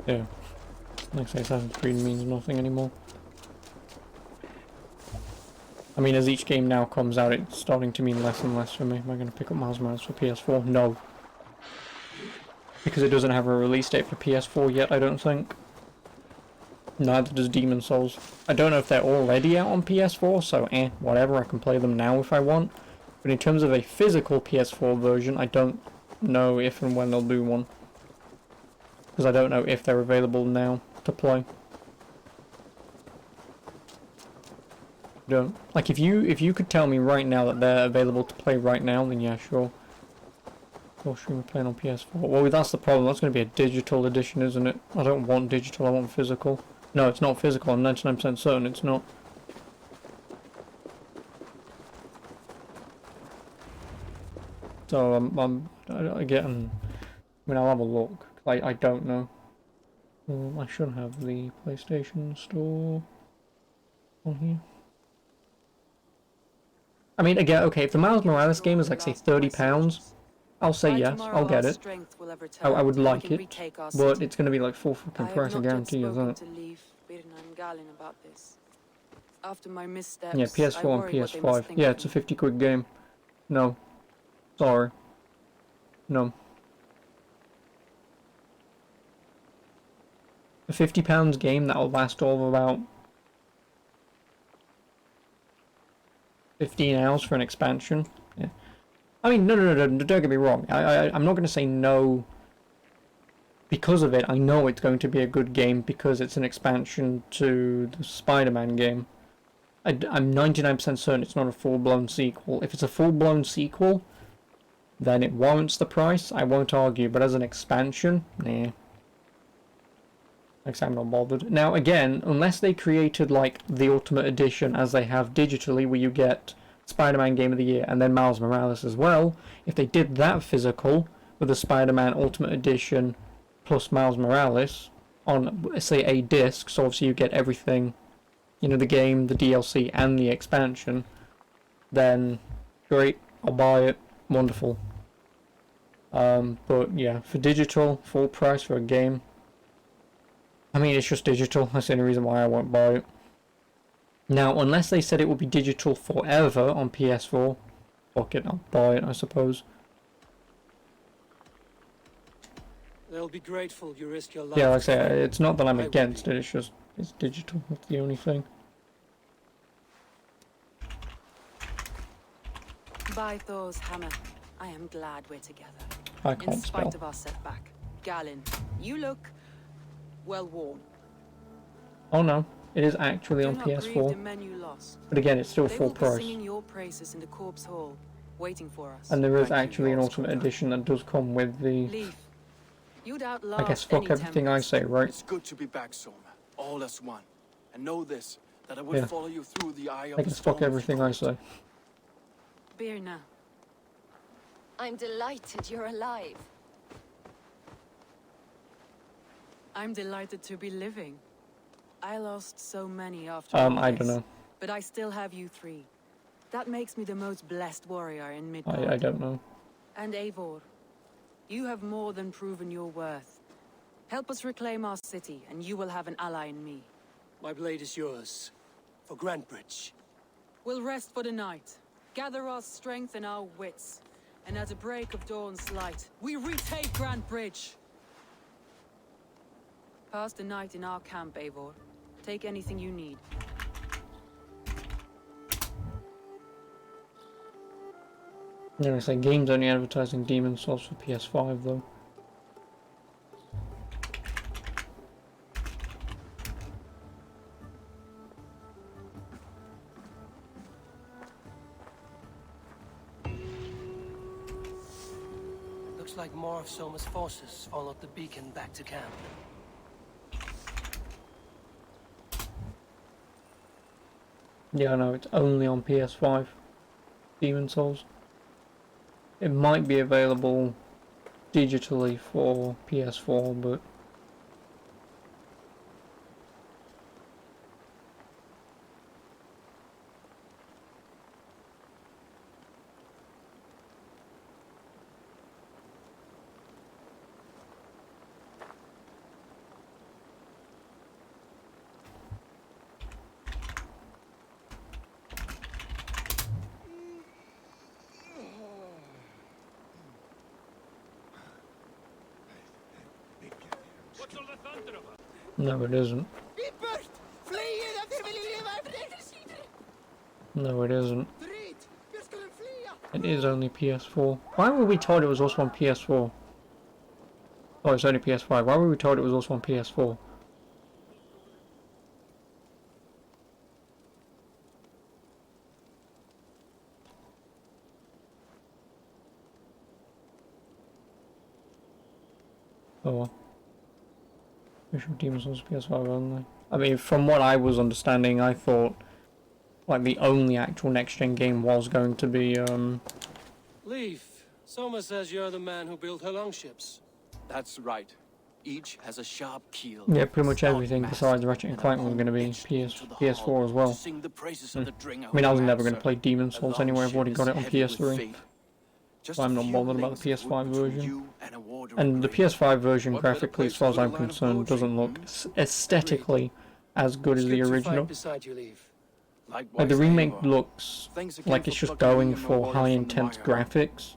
Yeah, like I say, Assassin's Creed means nothing anymore. I mean, as each game now comes out, it's starting to mean less and less for me. Am I going to pick up Miles Morales for PS4? No. Because it doesn't have a release date for PS4 yet, I don't think. Neither does Demon Souls. I don't know if they're already out on PS4, so whatever, I can play them now if I want. But in terms of a physical PS4 version, I don't know if and when they'll do one. Because I don't know if they're available now to play. Don't. Like, if you could tell me right now that they're available to play right now, then yeah, sure. Or should we play on PS4? Well, that's the problem. That's going to be a digital edition, isn't it? I don't want digital, I want physical. No, it's not physical. I'm 99% certain it's not. So again, I mean, I'll have a look. I don't know. I should have the PlayStation Store on here. I mean, again, okay, if the Miles Morales game is like, say, £30, I'll say yes, I'll get it. I would like it, but it's going to be like full fucking price, I guarantee you that. After my missteps, Yeah, PS4 and PS5. Yeah, it's a 50 quid game. No. Sorry. No. A £50 game that'll last all of about 15 hours for an expansion. Yeah. I mean, no, don't get me wrong. I'm not going to say no because of it. I know it's going to be a good game because it's an expansion to the Spider-Man game. I'm 99% certain it's not a full-blown sequel. If it's a full-blown sequel, then it warrants the price. I won't argue, but as an expansion, nah. Like, I'm not bothered. Now, again, unless they created, like, the Ultimate Edition as they have digitally, where you get Spider-Man Game of the Year and then Miles Morales as well, if they did that physical with the Spider-Man Ultimate Edition plus Miles Morales on, say, a disc, so obviously you get everything, you know, the game, the DLC, and the expansion, then great, I'll buy it, wonderful. But yeah, for digital, full price for a game, I mean, it's just digital. That's the only reason why I won't buy it. Now, unless they said it will be digital forever on PS4, fuck it, I'll buy it, I suppose. They'll be grateful you risk your life. Yeah, like I say, it's not that I'm against it, it's just, it's digital. That's the only thing. By Thor's hammer, I am glad we're together. I can't In spite spell. of our setback. Galen, you look well worn. Oh no, it is actually on PS4. But again, it's still full price. Singing your praises in the Corpse Hall, waiting for us. And there is actually an Ultimate Edition that does come with the... Leaf. You'd I guess fuck everything I say, right? It's good to be back, Soma. All as one. And know this, that I will follow you through the eye of I guess fuck everything I say. Birna. I'm delighted you're alive. I'm delighted to be living. I lost so many after all I this, don't know. but I still have you three. That makes me the most blessed warrior in Midgard. I don't know. And Eivor, you have more than proven your worth. Help us reclaim our city, and you will have an ally in me. My blade is yours. For Grantbridge. We'll rest for the night, gather our strength and our wits, and at the break of dawn's light, we retake Grantbridge! Pass the night in our camp, Eivor. Take anything you need. Yeah, I say games only advertising Demon Souls for PS5 though. Looks like more of Soma's forces followed the beacon back to camp. Yeah, I know, it's only on PS5. Demon Souls. It might be available digitally for PS4, but... No, it isn't. No, it isn't. It is only PS4. Why were we told it was also on PS4? Oh, it's only PS5. Why were we told it was also on PS4? Oh well. Visual Demon Souls PS5 only. I mean, from what I was understanding, I thought like the only actual next-gen game was going to be Leaf, Soma says you're the man who built her longships. That's right. Each has a sharp keel. yeah, pretty much stout everything mast, besides Ratchet and and a Clank was bone going to be etched into the PS4 hull as well. to sing the praises of the Dringer I mean, I was who never going to answer. play Demon A Souls anyway. I've already longship got it on is heavy with PS3. fate. Just So I'm a not few bothered about links the of wood PS5 between version. you and a warder And the of green. PS5 version, What better graphically, place as far as to put I'm a line of concerned, poetry, doesn't look aesthetically as good as the Good to original. fight beside you, Leaf. Like the remake looks Thanks again like for it's just plucking me going and my for warrior high from the intense mire. graphics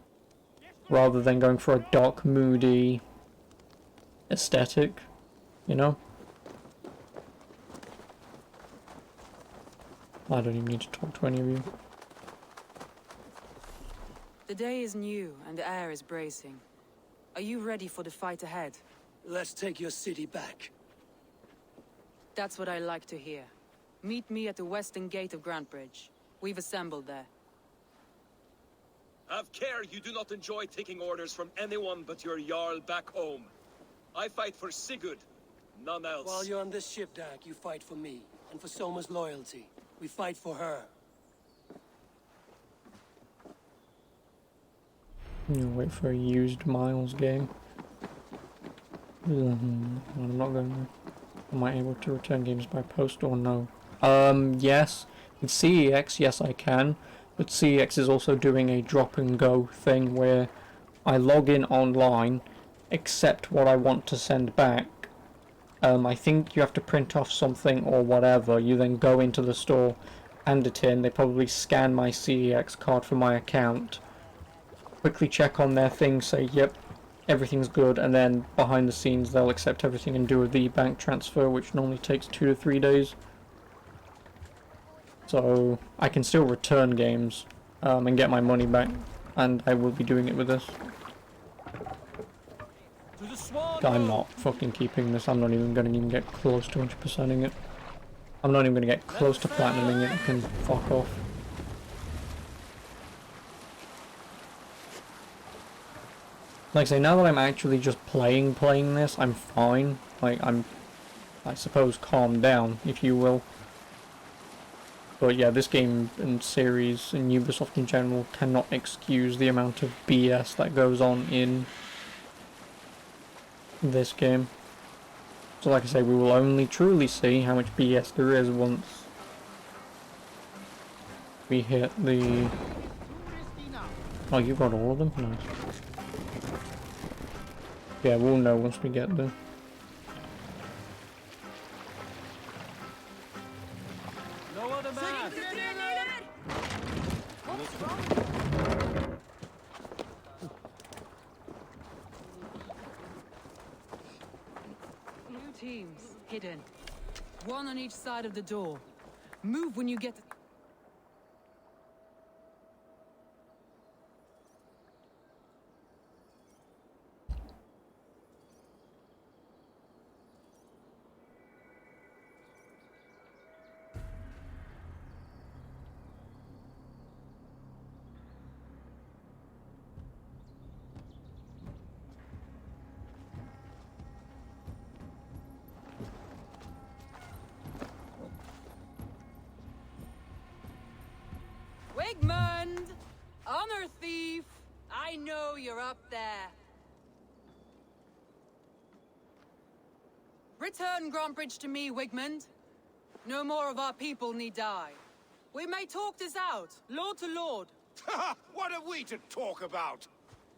rather than going for a dark, moody aesthetic, you know? I don't even need to talk to any of you. The day is new and the air is bracing. Are you ready for the fight ahead? Let's take your city back. That's what I like to hear. Meet me at the western gate of Grantbridge. We've assembled there. Have care you do not enjoy taking orders from anyone but your Jarl back home. I fight for Sigurd, none else. While you're on this ship, Dak, you fight for me, and for Soma's loyalty. We fight for her. You wait for a used Miles game. I'm not going to. Am I able to return games by post or no? Yes. With CEX, yes I can. But CEX is also doing a drop and go thing where I log in online, accept what I want to send back. I think you have to print off something or whatever. You then go into the store, hand it in. They probably scan my CEX card for my account. Quickly check on their thing, say, yep, everything's good, and then behind the scenes they'll accept everything and do the bank transfer, which normally takes 2 to 3 days. So I can still return games and get my money back, and I will be doing it with this. I'm not fucking keeping this. I'm not even going to even get close to 100%ing it. I'm not even going to get close to platinuming it. You can fuck off. Like I say, now that I'm actually just playing this, I'm fine. Like, I suppose, calmed down, if you will. But yeah, this game and series and Ubisoft in general cannot excuse the amount of BS that goes on in this game. So like I say, we will only truly see how much BS there is once we hit the... Oh, you got all of them? Nice. Yeah, we'll know once we get there. No other man! Two teams, hidden. One on each side of the door. Move when you get... Wigmund! Honor thief! I know you're up there. Return Grantbridge to me, Wigmund. No more of our people need die. We may talk this out, lord to lord. What have we to talk about?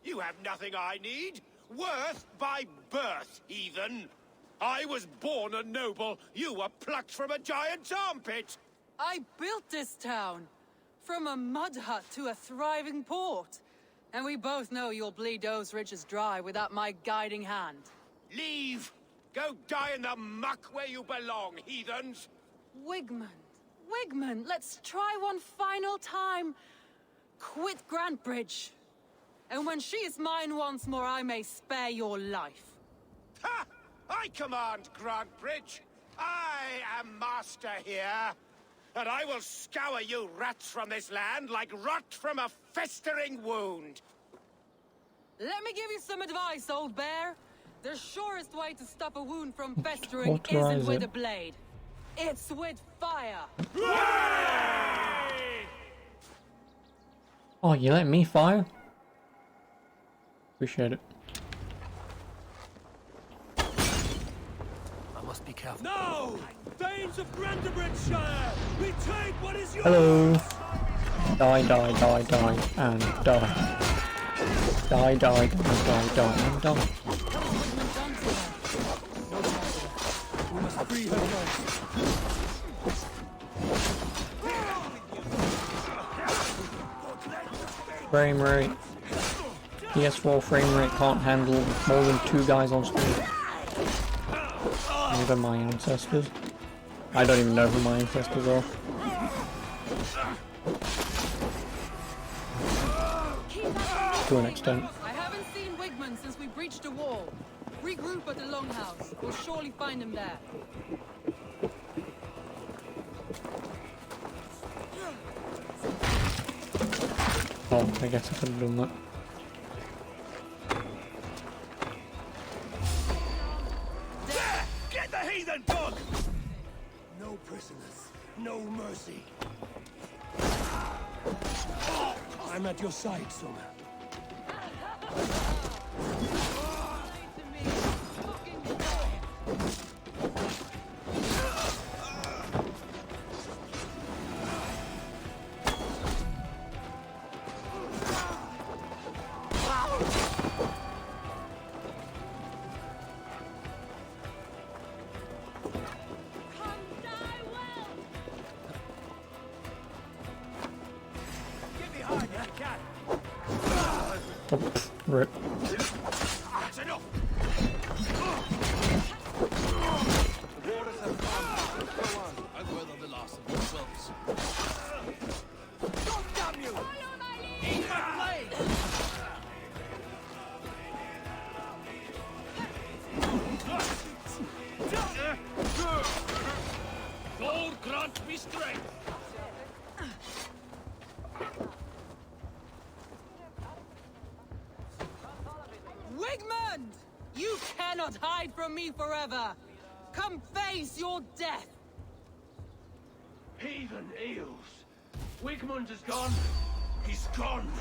You have nothing I need. Worth by birth, heathen. I was born a noble. You were plucked from a giant's armpit. I built this town. From a mud hut to a thriving port. And we both know you'll bleed those riches dry without my guiding hand. Leave! Go die in the muck where you belong, heathens! Wigmund, let's try one final time. Quit Grantbridge. And when she is mine once more, I may spare your life. Ha! I command Grantbridge. I am master here. And I will scour you rats from this land like rot from a festering wound. Let me give you some advice, old bear. The surest way to stop a wound from festering Cauterize isn't with it. a blade. It's with fire! Oh, you letting me fire? Appreciate it. I must be careful. No! Thanes of Brandenburgshire! Retake what is yours! Hello. Die, die, die, die, and die. Die, die, die, die, die, and die. We must free her first. Frame rate. PS4 frame rate can't handle more than 2 guys on screen. Even my ancestors. I don't even know who my ancestors are. To an extent. I haven't seen Wigman since we breached the wall. Regroup at the Longhouse. We'll surely find him there. Oh, I guess I could have done that. Get the heathen dog! No prisoners, no mercy. I'm at your side, Soma. Oh, rip. That's enough! The waters have come. Go on. I've weathered the last of these swells. God damn you! Eat my blade! God grant me strength! Wigmund! You cannot hide from me forever! Come face your death! Heathen eels! Wigmund is gone! He's gone!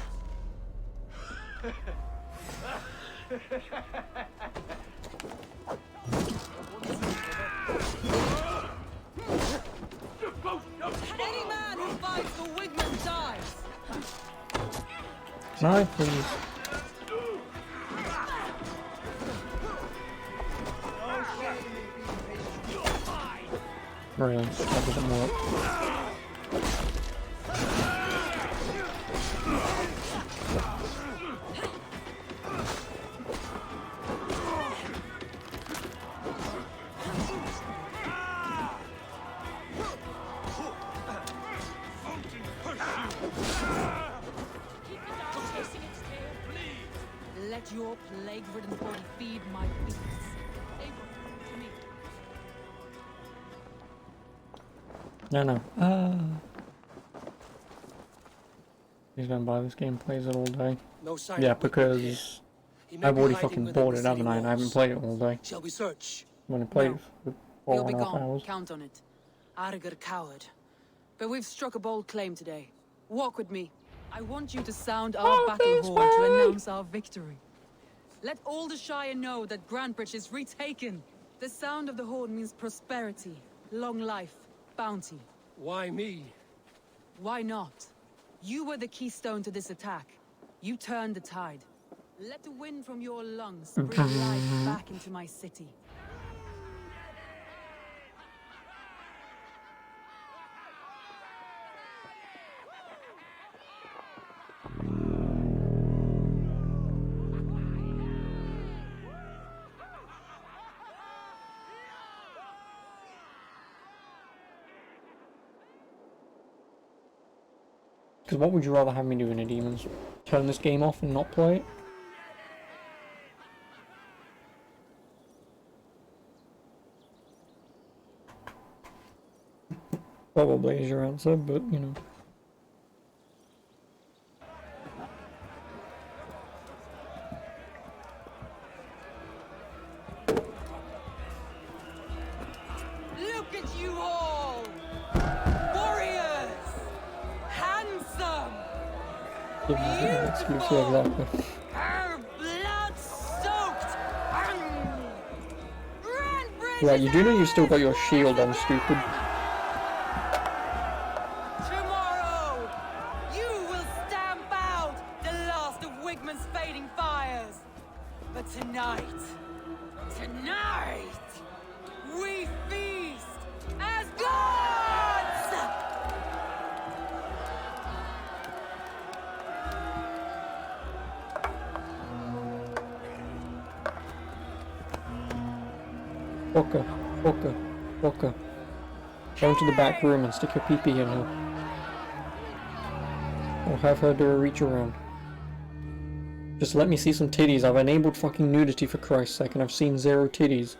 Any man who fights for Wigmund dies! No, please. Really, that doesn't work. Let your plague-ridden body feed my beasts. To me. No. He's gonna buy this game, plays it all day. No sign Yeah, of Wigmund because here. I've already hiding fucking within bought the it, haven't I? And I haven't walls. played it all day. Shall we search? I'm gonna play No. it for He'll 4.5 be gone. hours. Count on it. Arger coward. But we've struck a bold claim today. Walk with me. I want you to sound our battle horn to announce our victory. Let all the Shire know that Grantbridge is retaken. The sound of the horn means prosperity, long life, bounty. Why me? Why not? You were the keystone to this attack. You turned the tide. Let the wind from your lungs bring life back into my city. Because what would you rather have me do in a Demons? Turn this game off and not play it? Probably is your answer, but you know. Look at you all! Give me an excuse, yeah, exactly. Her blood-soaked. Right, you do know you've still got your shield on, stupid. Tomorrow, you will stamp out the last of Wigman's fading fires. But tonight, we feast as gods! Walker, Walker, Walker. Go into the back room and stick your pee-pee in her. Or have her do a reach around. Just let me see some titties. I've enabled fucking nudity for Christ's sake, and I've seen 0 titties.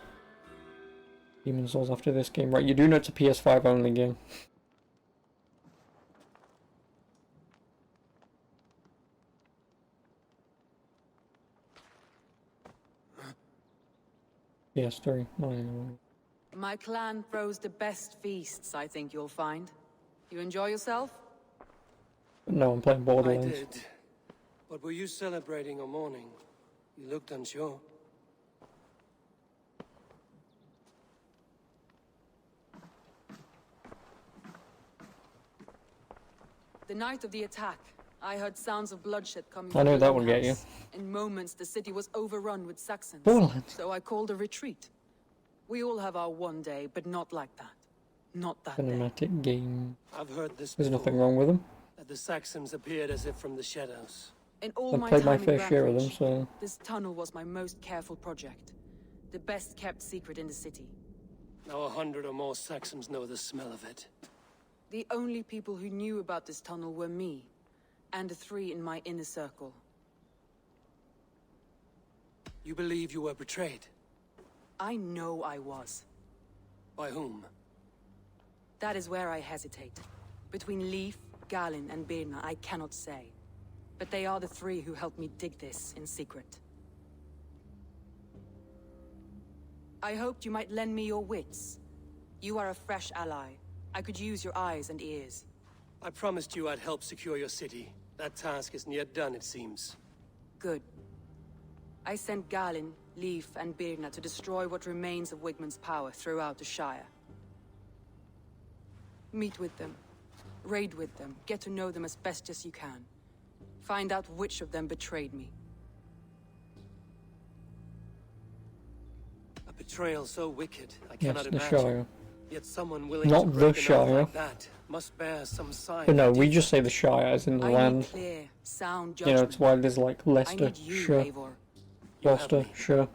Demon Souls after this game. Right, you do know it's a PS5 only game. PS3. My clan throws the best feasts, I think you'll find. You enjoy yourself? No, I'm playing Borderlands. I did. But were you celebrating or mourning? You looked unsure. The night of the attack, I heard sounds of bloodshed coming I from know the that will get you. longhouse. In moments, the city was overrun with Saxons. Borderlands. So I called a retreat. We all have our one day, but not like that. Not that day. Cinematic game. I've heard this There's before, nothing wrong with them. that the Saxons appeared as if from the shadows. In all I've my played time my in fair share of them, Grantridge, so... this tunnel was my most careful project. The best kept secret in the city. Now 100 or more Saxons know the smell of it. The only people who knew about this tunnel were me, and the 3 in my inner circle. You believe you were betrayed? I know I was. By whom? That is where I hesitate. Between Leif, Galin, and Birna, I cannot say. But they are the 3 who helped me dig this in secret. I hoped you might lend me your wits. You are a fresh ally. I could use your eyes and ears. I promised you I'd help secure your city. That task isn't yet done, it seems. Good. I sent Galin, Leif, and Birna to destroy what remains of Wigman's power throughout the Shire. Meet with them. Raid with them. Get to know them as best as you can. Find out which of them betrayed me. A betrayal so wicked, I Yes, cannot the imagine. Shire. Yet someone willing Not to the break an oath Shire. like that must bear some sign. But no, of we deed. just say the Shire as in the I land. need clear, sound You know, judgment. it's why there's like I Leicester, need you, Shire, Eivor. Gloucestershire,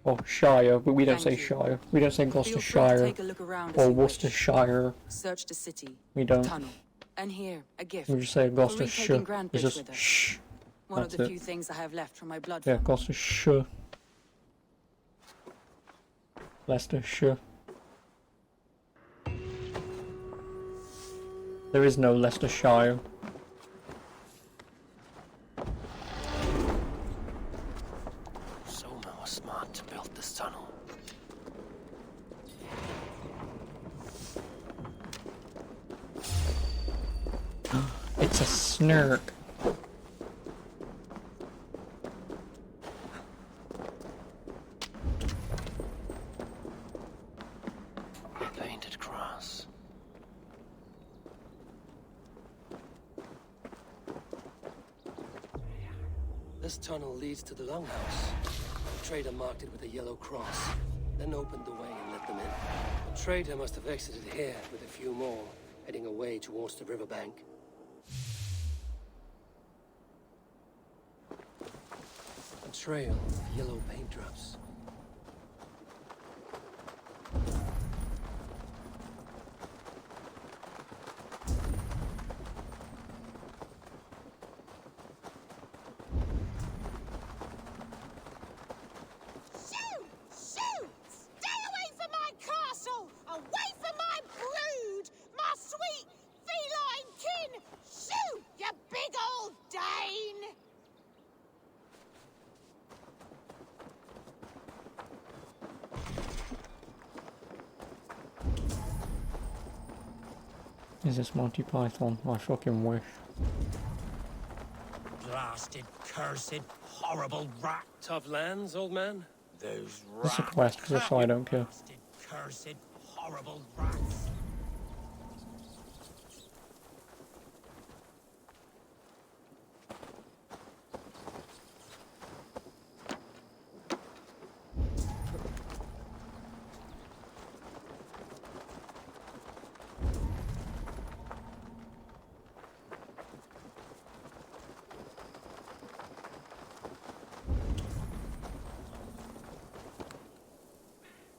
or Shire, but we don't say Thank you. Shire. We don't say Feel free to Gloucestershire take a look around as or you wish. Worcestershire. Search the city. We don't. Tunnel. And here, a gift. We just say For Gloucestershire. retaking Grantridge It's just with us. shh. One That's of the it. few things I have left from my blood Yeah, family. Gloucestershire. Leicestershire. There is no Leicestershire. Soma was smart to build this tunnel. It's a snurk. Painted grass. This tunnel leads to the longhouse. The trader marked it with a yellow cross, then opened the way and let them in. The trader must have exited here with a few more, heading away towards the riverbank. A trail of yellow paint drops. Shoot! Shoot! Stay away from my castle! Away from my brood! My sweet feline kin! Shoot, you big old Dane! Is this Monty Python? I fucking wish. blasted, cursed, horrible rat. Tough lands, old man? Those That's a rats. quest, because if so, I don't care. Blasted, cursed, horrible rats.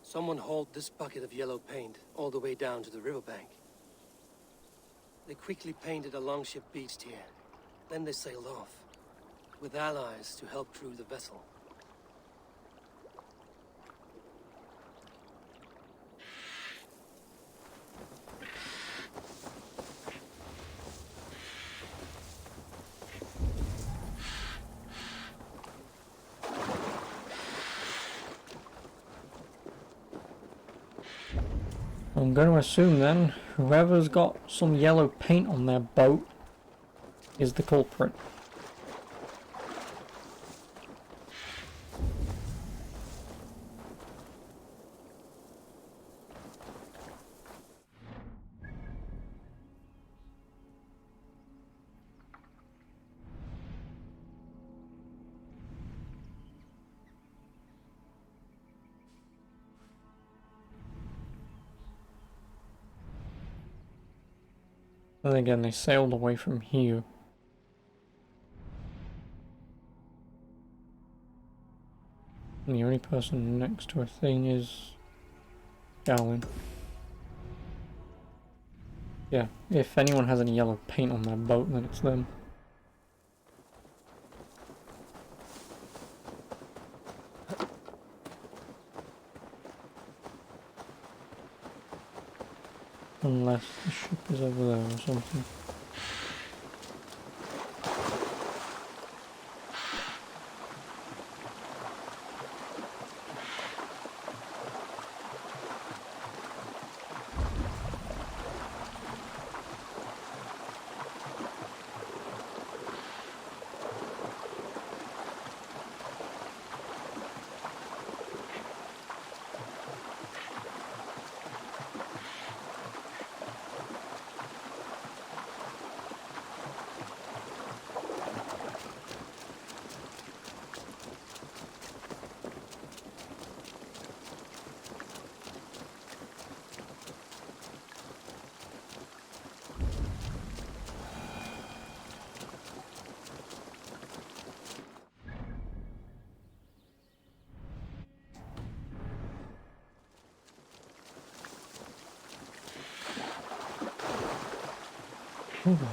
Someone hauled this bucket of yellow paint all the way down to the riverbank. They quickly painted a longship beached here. Then they sailed off, with allies to help crew the vessel. I'm going to assume then, whoever's got some yellow paint on their boat is the culprit. And again, they sailed away from here. And the only person next to a thing is Darwin. Yeah, if anyone has any yellow paint on their boat, then it's them. Unless the ship is over there or something. Oh boy.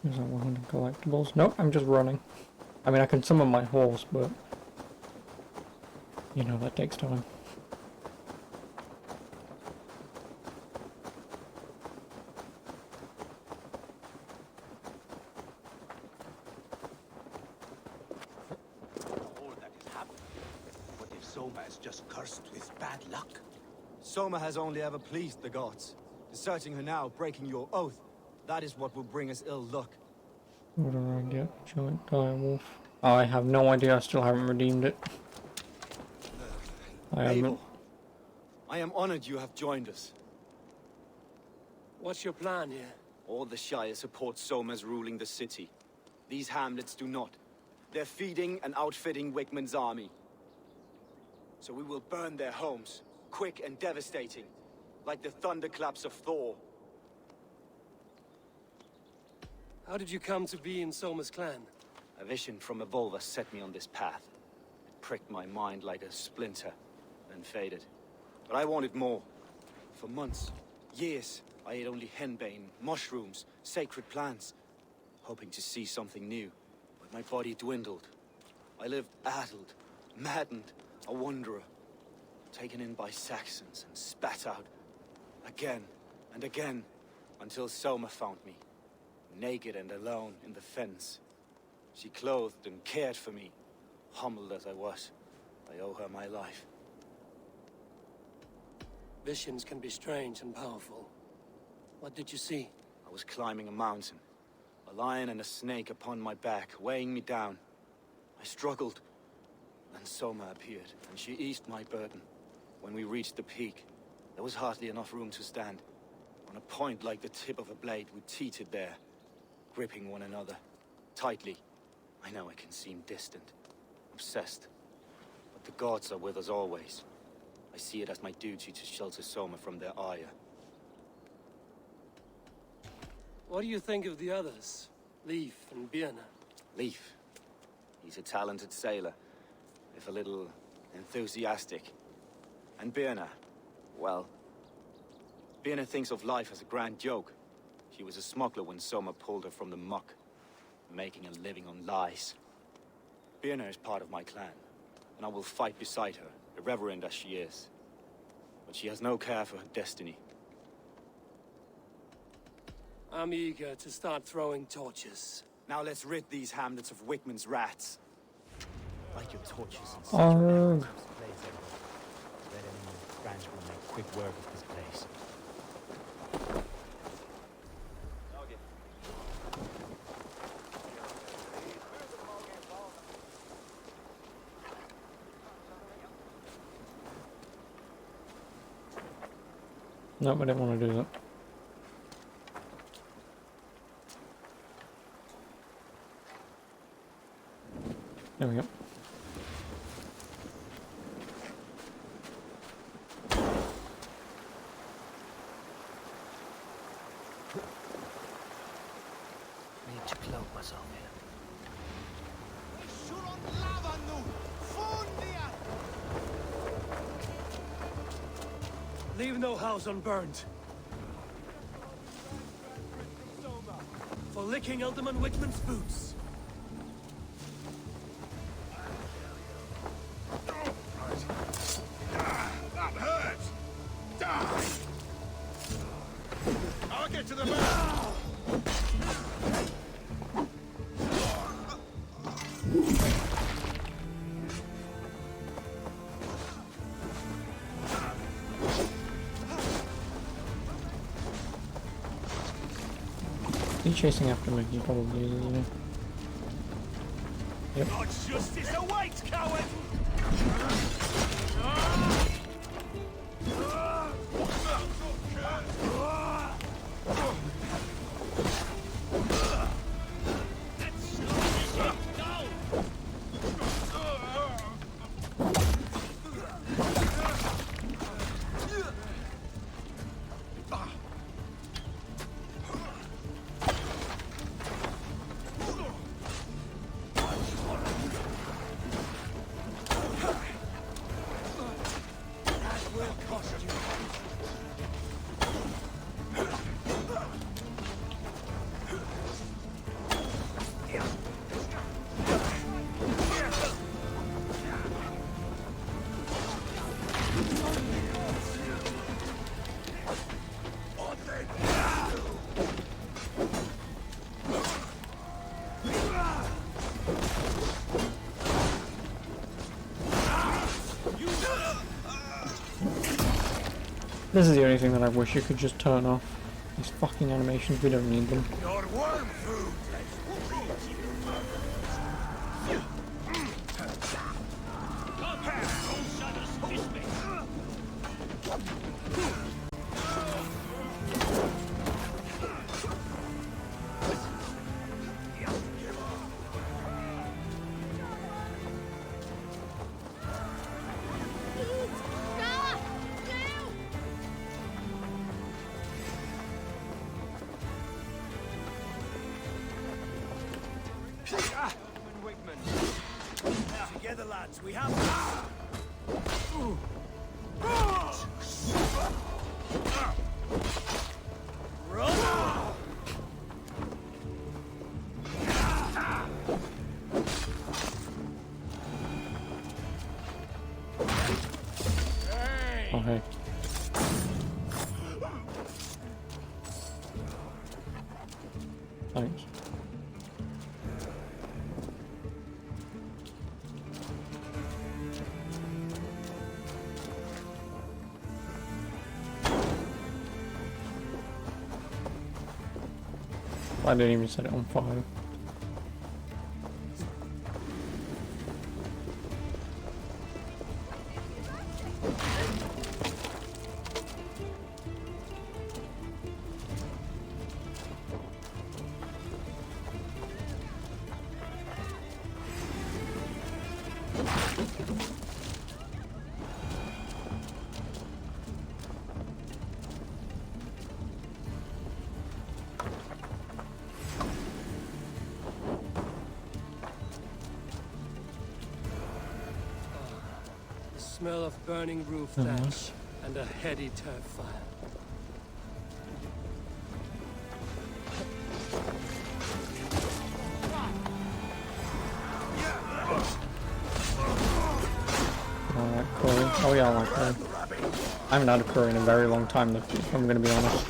Is that 100 collectibles? Nope, I'm just running. I mean, I can summon my horse, but you know, that takes time. was cursed with bad luck? Soma has only ever pleased the gods. Deserting her now, breaking your oath, that is what will bring us ill luck. What do I get? Giant direwolf. I have no idea. I still haven't redeemed it. I haven't. Abel, I am honored you have joined us. What's your plan here? All the Shire support Soma's ruling the city. These hamlets do not. They're feeding and outfitting Wickman's army. So we will burn their homes, quick and devastating, like the thunderclaps of Thor. How did you come to be in Soma's clan? A vision from Evolva set me on this path. It pricked my mind like a splinter, then faded. But I wanted more. For months, years, I ate only henbane, mushrooms, sacred plants, hoping to see something new. But my body dwindled. I lived addled, maddened, a wanderer, taken in by Saxons and spat out again and again, until Soma found me, naked and alone in the fens. She clothed and cared for me, humbled as I was. I owe her my life. Visions can be strange and powerful. What did you see? I was climbing a mountain, a lion and a snake upon my back, weighing me down. I struggled. Then Soma appeared, and she eased my burden. When we reached the peak, there was hardly enough room to stand. On a point like the tip of a blade, we teetered there, gripping one another, tightly. I know I can seem distant, obsessed, but the gods are with us always. I see it as my duty to shelter Soma from their ire. What do you think of the others? Leif and Birna? Leif. He's a talented sailor, if a little enthusiastic. And Birna, well, Birna thinks of life as a grand joke. She was a smuggler when Soma pulled her from the muck, making a living on lies. Birna is part of my clan, and I will fight beside her, irreverent as she is. But she has no care for her destiny. I'm eager to start throwing torches. Now let's rid these hamlets of Wickman's rats. Like your torches and Arrgh. Let any branchman make quick work of this place. No, I don't want to do that. There we go. Need to cloak myself here. Leave no house unburned. For licking Alderman Wickman's boots. That hurts! Die! I'll get to the man! He's chasing after me, he probably is, isn't he? Yep. God's justice awaits, coward! This is the only thing that I wish you could just turn off. These fucking animations, we don't need them. Your worm food. Together, lads, we have. Okay. Thanks. I didn't even set it on fire. The smell of burning roof thatch and a heady turf fire. Alright, curry. Oh yeah, I like curry. I haven't had a curry in a very long time, if I'm gonna be honest.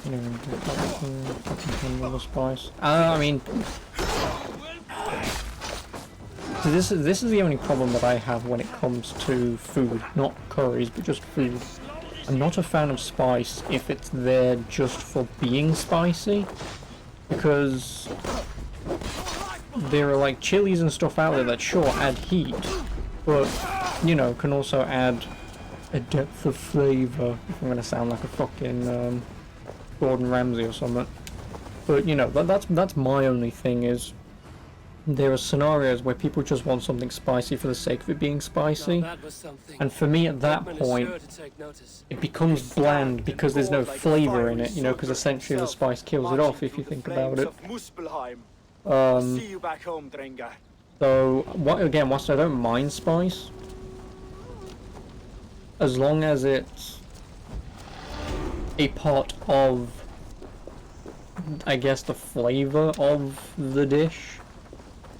You know, fucking handle the spice. I mean, so this is the only problem that I have when it comes to food, not curries, but just food. I'm not a fan of spice if it's there just for being spicy, because there are like chilies and stuff out there that sure add heat, but you know, can also add a depth of flavor. If I'm gonna sound like a fucking Gordon Ramsay or something, but you know, that's my only thing is there are scenarios where people just want something spicy for the sake of it being spicy, and for me at that point it becomes bland because there's no flavor in it, you know, because essentially the spice kills it off if you think about it. So again, whilst I don't mind spice, as long as it's a part of, I guess, the flavor of the dish,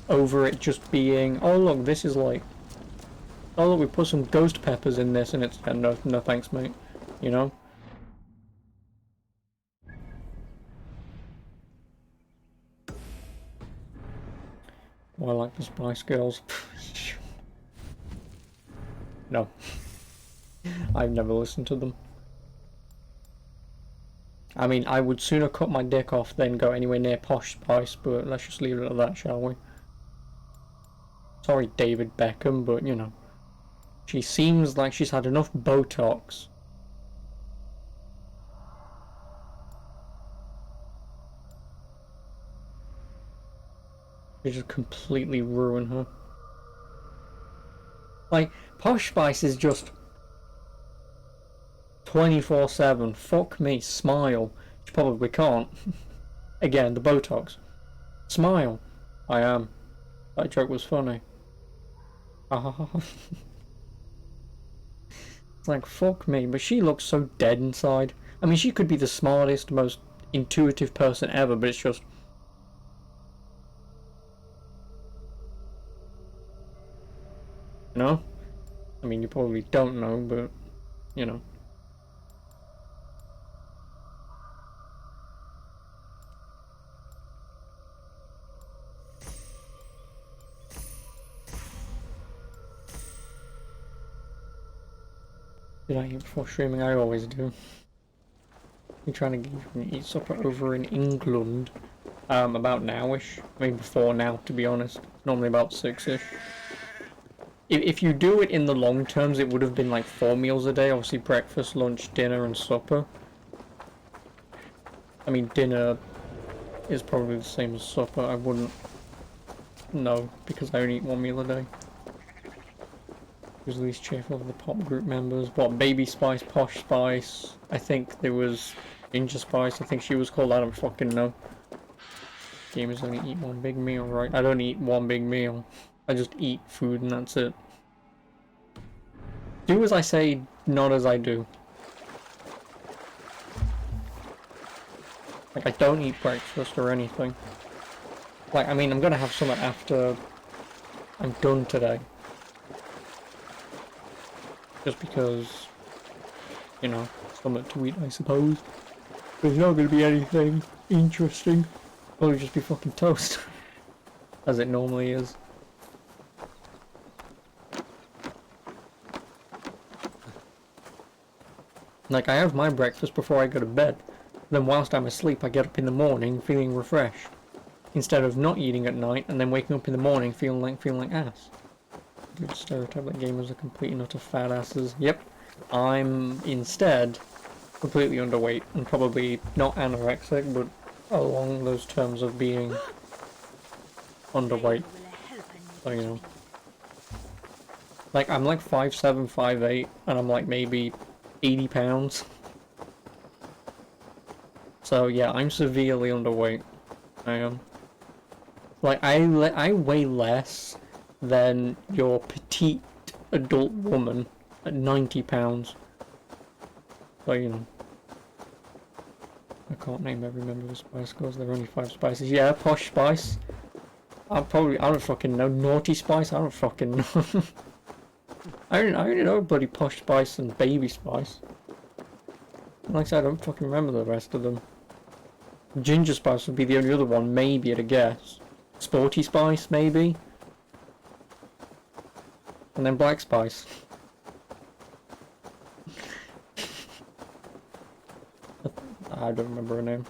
over it just being, oh look, this is like, oh look, we put some ghost peppers in this, and it's, no thanks mate, you know? Well, I like the Spice Girls. No. I've never listened to them. I mean, I would sooner cut my dick off than go anywhere near Posh Spice, but let's just leave it at that, shall we? Sorry, David Beckham, but you know, she seems like she's had enough Botox. They just completely ruin her. Like, Posh Spice is just 24/7. Fuck me, smile. She probably can't. Again, the Botox. Smile. I am. That joke was funny. It's like, fuck me, but she looks so dead inside. I mean, she could be the smartest, most intuitive person ever, but it's just... You know? I mean, you probably don't know, but, you know. Did I eat before streaming? I always do. I'm trying to eat supper over in England. About nowish. I mean, before now, to be honest. Normally about 6ish. If you do it in the long terms, it would have been like 4 meals a day. Obviously, breakfast, lunch, dinner, and supper. I mean, dinner is probably the same as supper. I wouldn't know, because I only eat 1 meal a day. Who's the least cheerful of the pop group members? What, Baby Spice, Posh Spice? I think there was Ginger Spice. I think she was called. I don't fucking know. Gamers only eat 1 big meal, right? I don't eat 1 big meal. I just eat food and that's it. Do as I say, not as I do. Like, I don't eat breakfast or anything. Like, I mean, I'm gonna have something after I'm done today. Just because, you know, something to eat, I suppose. There's not gonna be anything interesting. Probably just be fucking toast. As it normally is. Like, I have my breakfast before I go to bed. Then whilst I'm asleep, I get up in the morning feeling refreshed. Instead of not eating at night and then waking up in the morning feeling like ass. Good stereotype that gamers are complete and utter fat asses. Yep. I'm instead completely underweight and probably not anorexic, but along those terms of being underweight. So, you know. Like, I'm like 5'7", 5'8", and I'm like maybe 80 pounds. So yeah, I'm severely underweight. I am. Like, I weigh less than your petite adult woman at 90 pounds. So, you know. I can't name every member of the Spice Girls. There are only 5 spices. Yeah, Posh Spice. I don't fucking know. Naughty Spice. I don't fucking know. I only know bloody Posh Spice and Baby Spice. Like I said, I don't fucking remember the rest of them. Ginger Spice would be the only other one, maybe at a guess. Sporty Spice, maybe. And then Black Spice. I don't remember her name.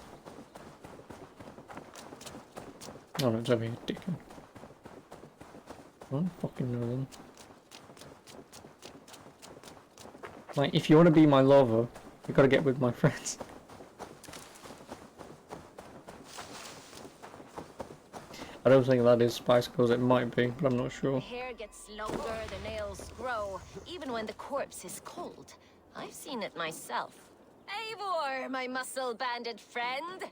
Oh no, it's over here, dickhead. I don't fucking know them. Like, if you want to be my lover, you gotta get with my friends. I don't think that is Spice Girls, it might be, but I'm not sure. The hair gets longer, the nails grow, even when the corpse is cold. I've seen it myself. Eivor, my muscle-banded friend.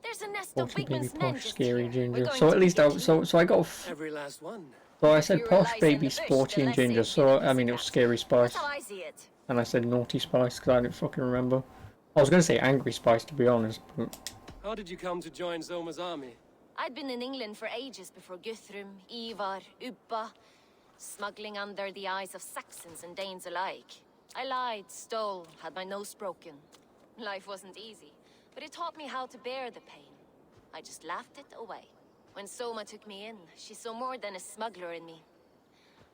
There's a nest of Wigman's men Posh, just scary here. Ginger. So at least so I got Every last one. so I said Posh, Baby, Sporty, and Ginger. So I mean it was Scary Spice. That's how I see it. And I said Naughty Spice because I didn't fucking remember. I was gonna say Angry Spice to be honest, but How did you come to join Zoma's army? I'd been in England for ages before Guthrum, Ivar, Ubba, smuggling under the eyes of Saxons and Danes alike. I lied, stole, had my nose broken. Life wasn't easy, but it taught me how to bear the pain. I just laughed it away. When Soma took me in, she saw more than a smuggler in me.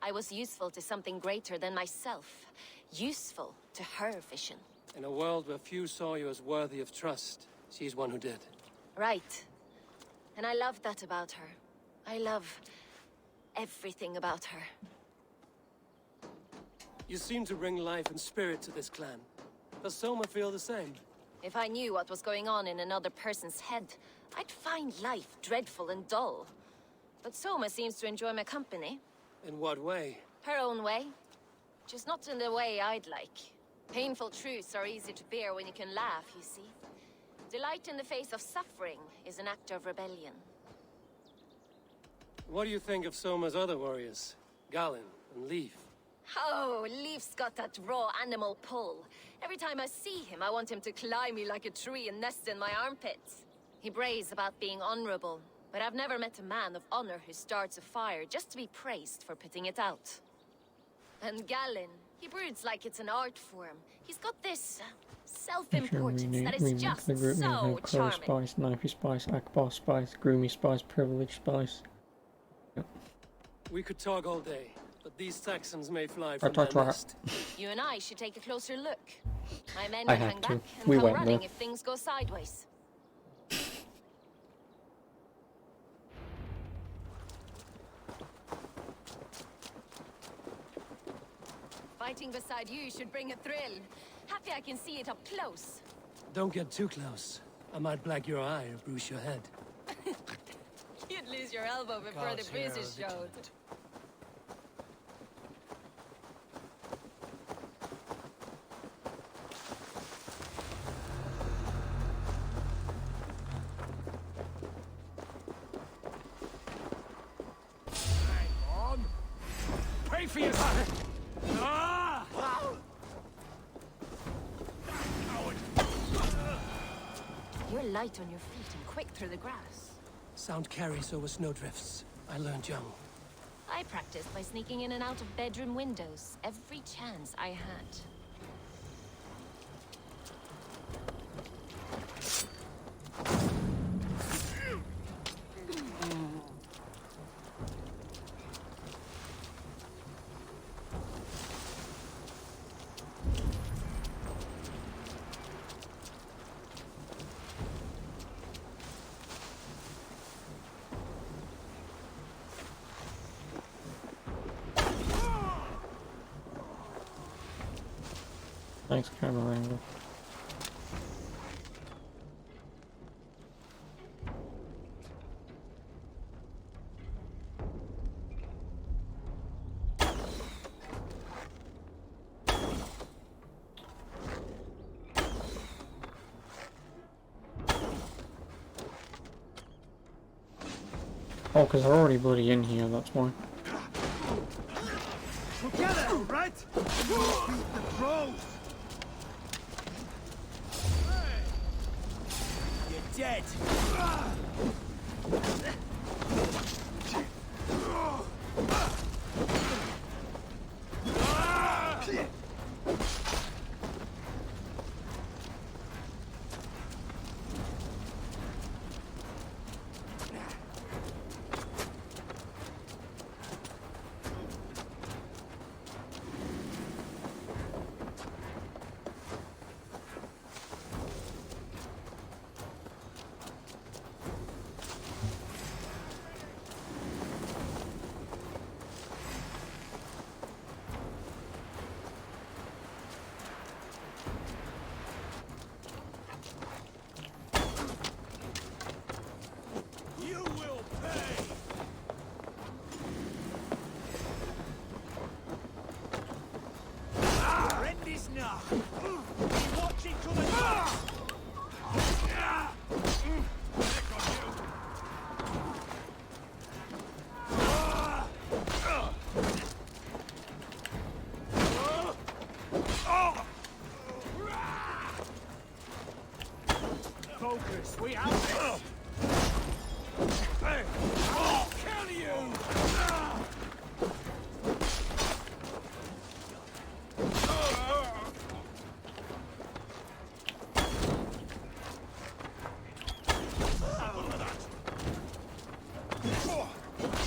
I was useful to something greater than myself. Useful to her vision. In a world where few saw you as worthy of trust, she's one who did. Right. And I love that about her. I love everything about her. You seem to bring life and spirit to this clan. Does Soma feel the same? If I knew what was going on in another person's head, I'd find life dreadful and dull. But Soma seems to enjoy my company. In what way? Her own way. Just not in the way I'd like. Painful truths are easy to bear when you can laugh, you see. Delight in the face of suffering is an act of rebellion. What do you think of Soma's other warriors? Galen and Leaf? Oh, Leaf's got that raw animal pull. Every time I see him, I want him to climb me like a tree and nest in my armpits. He brays about being honorable, but I've never met a man of honor who starts a fire just to be praised for putting it out. And Galen, he broods like it's an art form. He's got this self-importance that is just the group so Crow charming. Spice, Knifey Spice, Akbar Spice, Groomy Spice, Privileged Spice. Yep. We could talk all day. but these Saxons may fly Right, from right, their right. nest. You and I should take a closer look. My men I will had hang to. back and We come went running there. if things go sideways. Fighting beside you should bring a thrill. Happy I can see it up close. Don't get too close. I might black your eye or bruise your head. You'd lose your elbow before the bruises showed. Pay for yourself! Ah! You're light on your feet and quick through the grass. Sound carries over snowdrifts. I learned young. I practiced by sneaking in and out of bedroom windows every chance I had. Thanks, camera angle. Oh, because they're already bloody in here, that's why. Together, right? Beat the crows! You're dead! You will pay! End is now! Watching to the top! Focus, we have this! I'll kill you!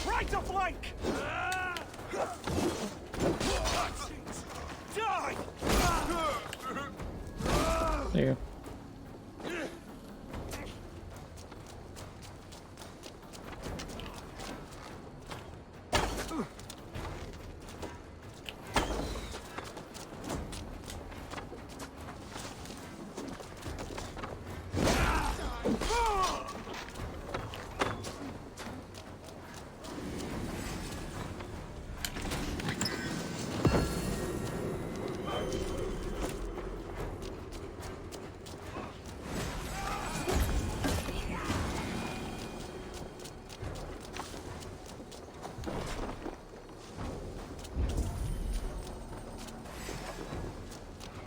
Right to flank! Die! There you go.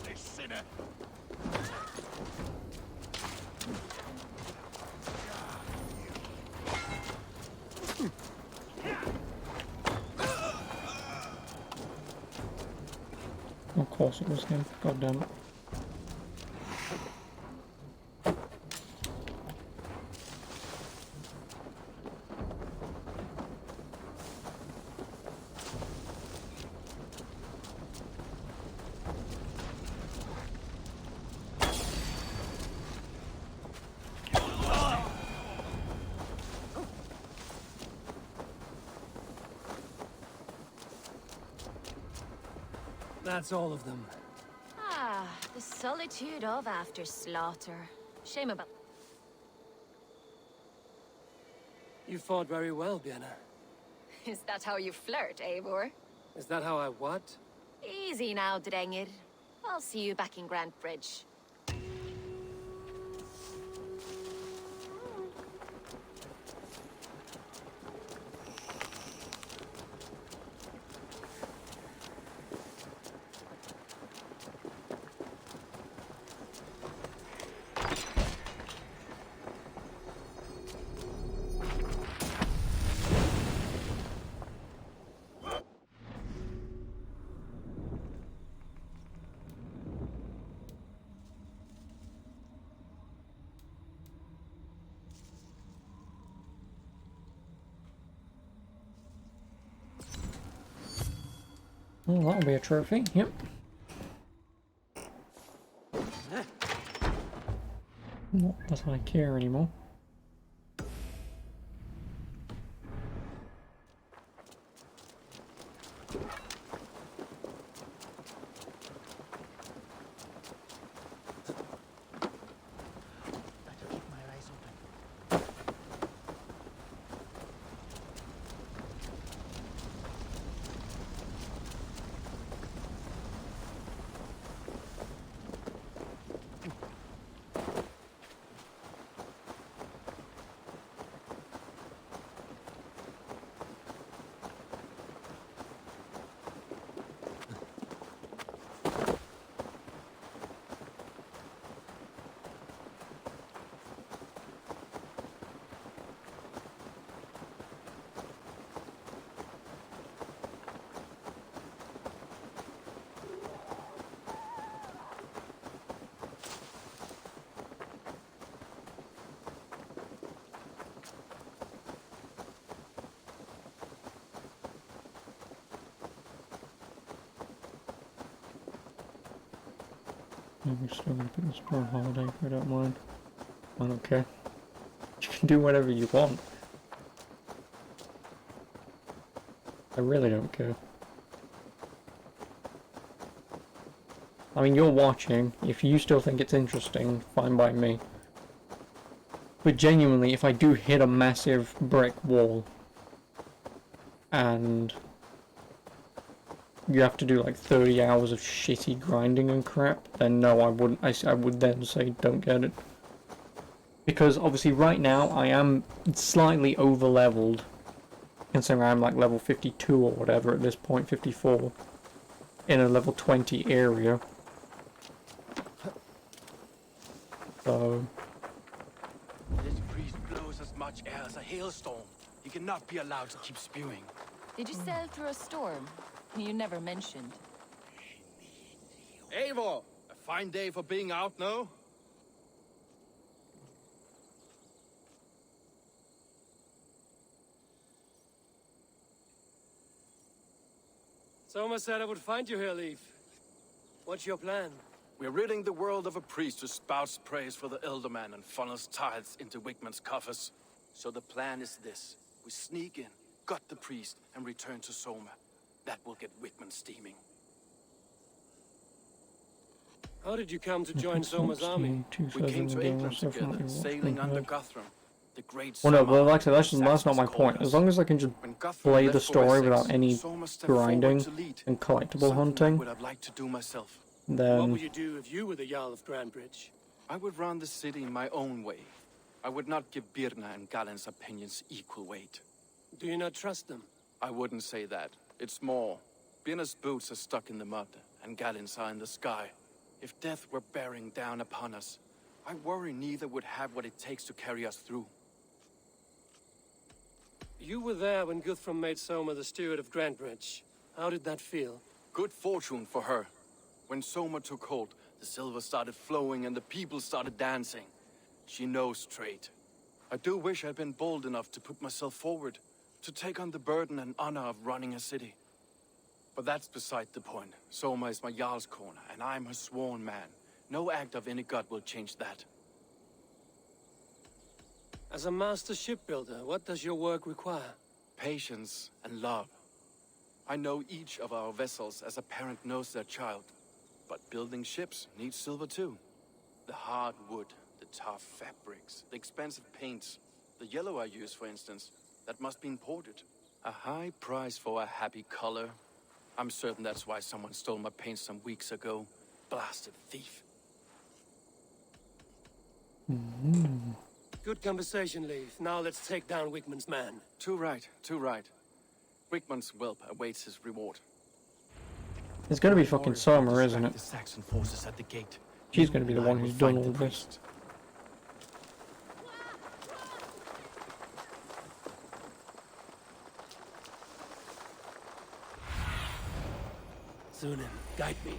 This sinner! Of course it was him. God damn it. That's all of them. Ah, the solitude of after slaughter. Shame about... You fought very well, Bianna. Is that how you flirt, Eivor? Is that how I what? Easy now, Drengir. I'll see you back in Grand Bridge. Well, that'll be a trophy, yep. Not that I care anymore. We're still gonna put this for a holiday if I don't mind. I don't care. You can do whatever you want. I really don't care. I mean, you're watching. If you still think it's interesting, fine by me. But genuinely, if I do hit a massive brick wall and you have to do like 30 hours of shitty grinding and crap, then no, I wouldn't. I would then say don't get it. Because obviously right now I am slightly over leveled, considering I'm like level 52 or whatever at this point, 54, in a level 20 area. So... This priest blows as much air as a hailstorm. He cannot be allowed to keep spewing. Did you sail through a storm? You never mentioned. Eivor! A fine day for being out, no? Soma said I would find you here, Leaf. What's your plan? We're ridding the world of a priest who spouts praise for the Elderman and funnels tithes into Wigman's coffers. So the plan is this. We sneak in, gut the priest, and return to Soma. That will get Wigman steaming. How did you come to join Soma's army? We came to England together, sailing under Guthrum. The great well, no, summer but like I said, that's not my Saxons point. called As long as I can just play the story without any Soma stepped forward grinding to lead. and collectible Something I hunting, would have liked to do myself. What then would you do if you were the Jarl of Grandbridge? I would run the city in my own way. I would not give Birna and Galen's opinions equal weight. Do you not trust them? I wouldn't say that. It's more. Birna's boots are stuck in the mud, and Galen's are in the sky. If death were bearing down upon us, I worry neither would have what it takes to carry us through. You were there when Guthrum made Soma the steward of Grandbridge. How did that feel? Good fortune for her. When Soma took hold, the silver started flowing and the people started dancing. She knows trade. I do wish I'd been bold enough to put myself forward, to take on the burden and honor of running a city. But that's beside the point. Soma is my Jarl's corner, and I'm her sworn man. No act of any god will change that. As a master shipbuilder, what does your work require? Patience and love. I know each of our vessels as a parent knows their child. But building ships needs silver too. The hard wood, the tough fabrics, the expensive paints. The yellow I use, for instance, that must be imported. A high price for a happy color. I'm certain that's why someone stole my paint some weeks ago. Blasted thief. Good conversation, Leif. Now let's take down Wickman's man. Too right, too right. Wickman's whelp awaits his reward. It's gonna be fucking Summer, isn't it? The Saxon forces at the gate. She's gonna be the one who's done all this. Sunan, guide me.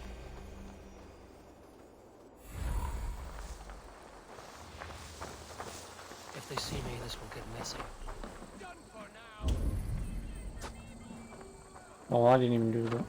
If they see me, this will get messy. Oh, I didn't even do that.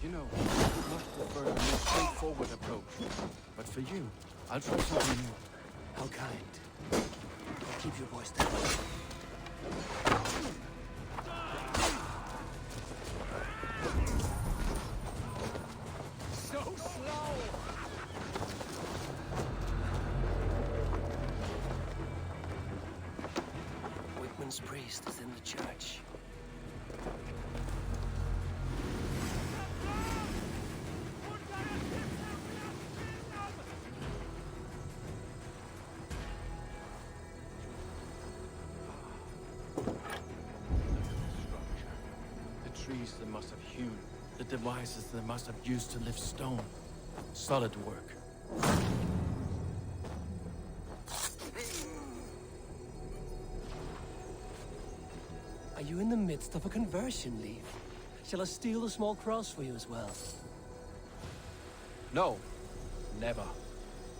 You know, I would much prefer a more straightforward approach. But for you, I'll try something new. How kind. Keep your voice down. So slow! Wickman's priest is in the church. Trees they must have hewn, the devices they must have used to lift stone. Solid work. Are you in the midst of a conversion, Leif? Shall I steal the small cross for you as well? No, never.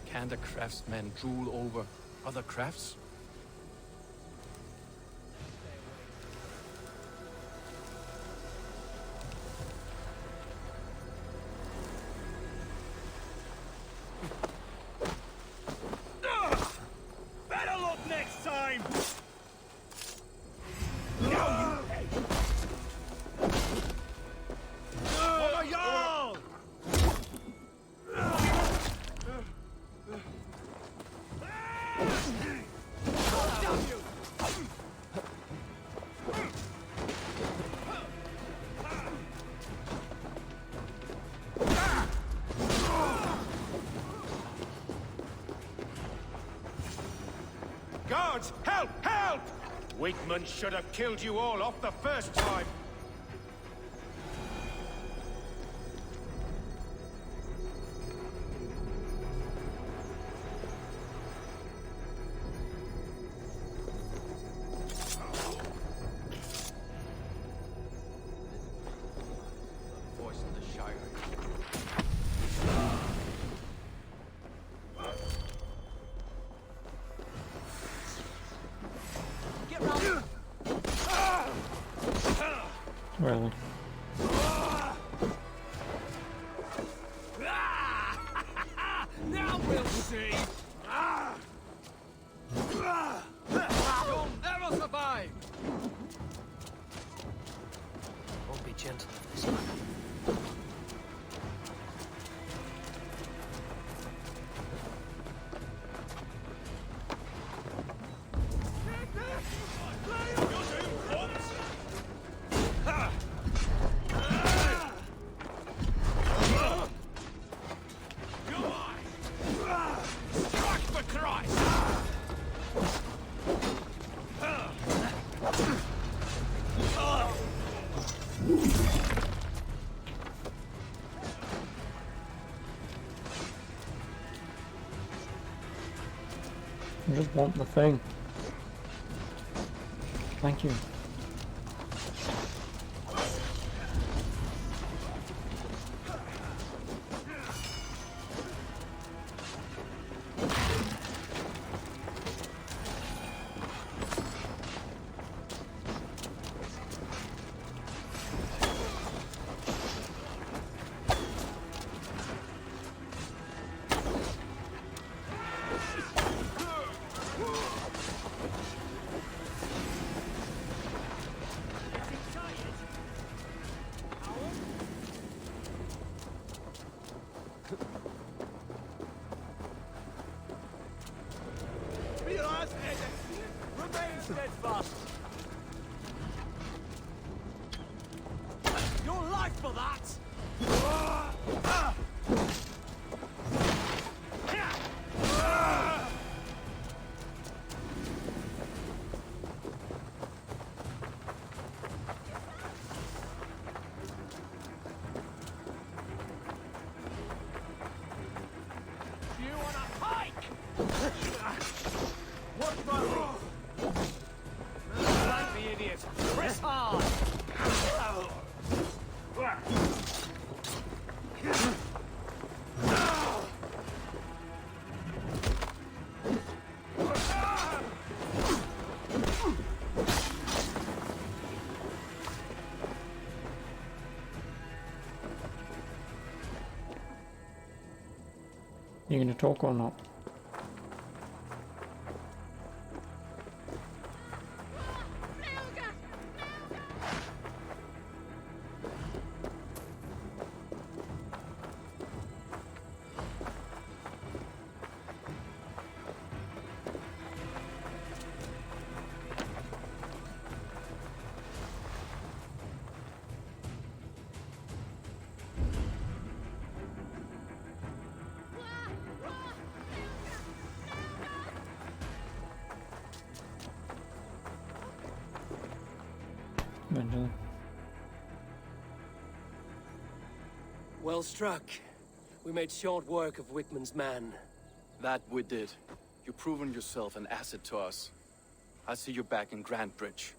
Can't a craftsman drool over other crafts? Better luck next time! Guards, help! Help! Wickman should have killed you all off the first time. Voice of the Shire. Really? Now we'll see! You'll never survive! Won't be gentle this time. Struck for Christ! I just want the thing. Thank you. for that! You want a hike? What run? Like the idiot. Press hard. You gonna talk or not? Eventually. Well struck. We made short work of Wickman's man. That we did. You've proven yourself an asset to us. I see you back in Grantbridge.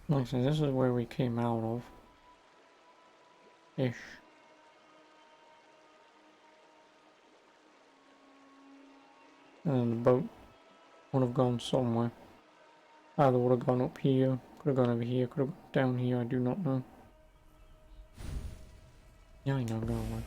Like I said, this is where we came out of. Ish. And the boat would have gone somewhere. Either would have gone up here, could have gone over here, could have gone down here, I do not know. Yeah, I know, go away.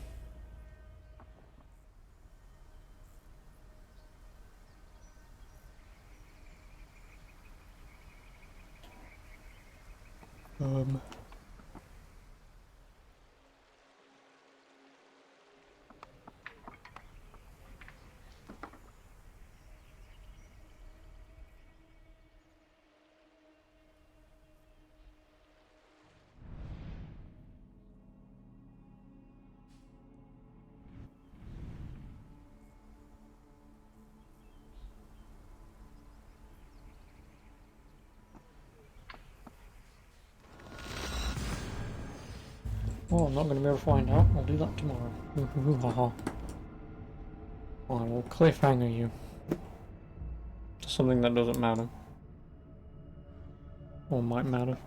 Oh, I'm not going to be able to find out. I'll do that tomorrow. I will cliffhanger you to something that doesn't matter. Or might matter.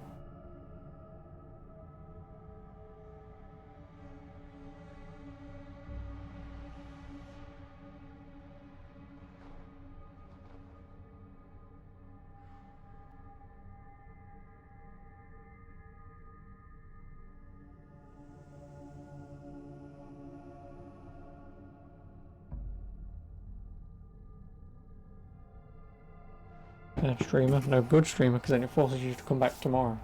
Bad streamer. No, good streamer, because then it forces you to come back tomorrow.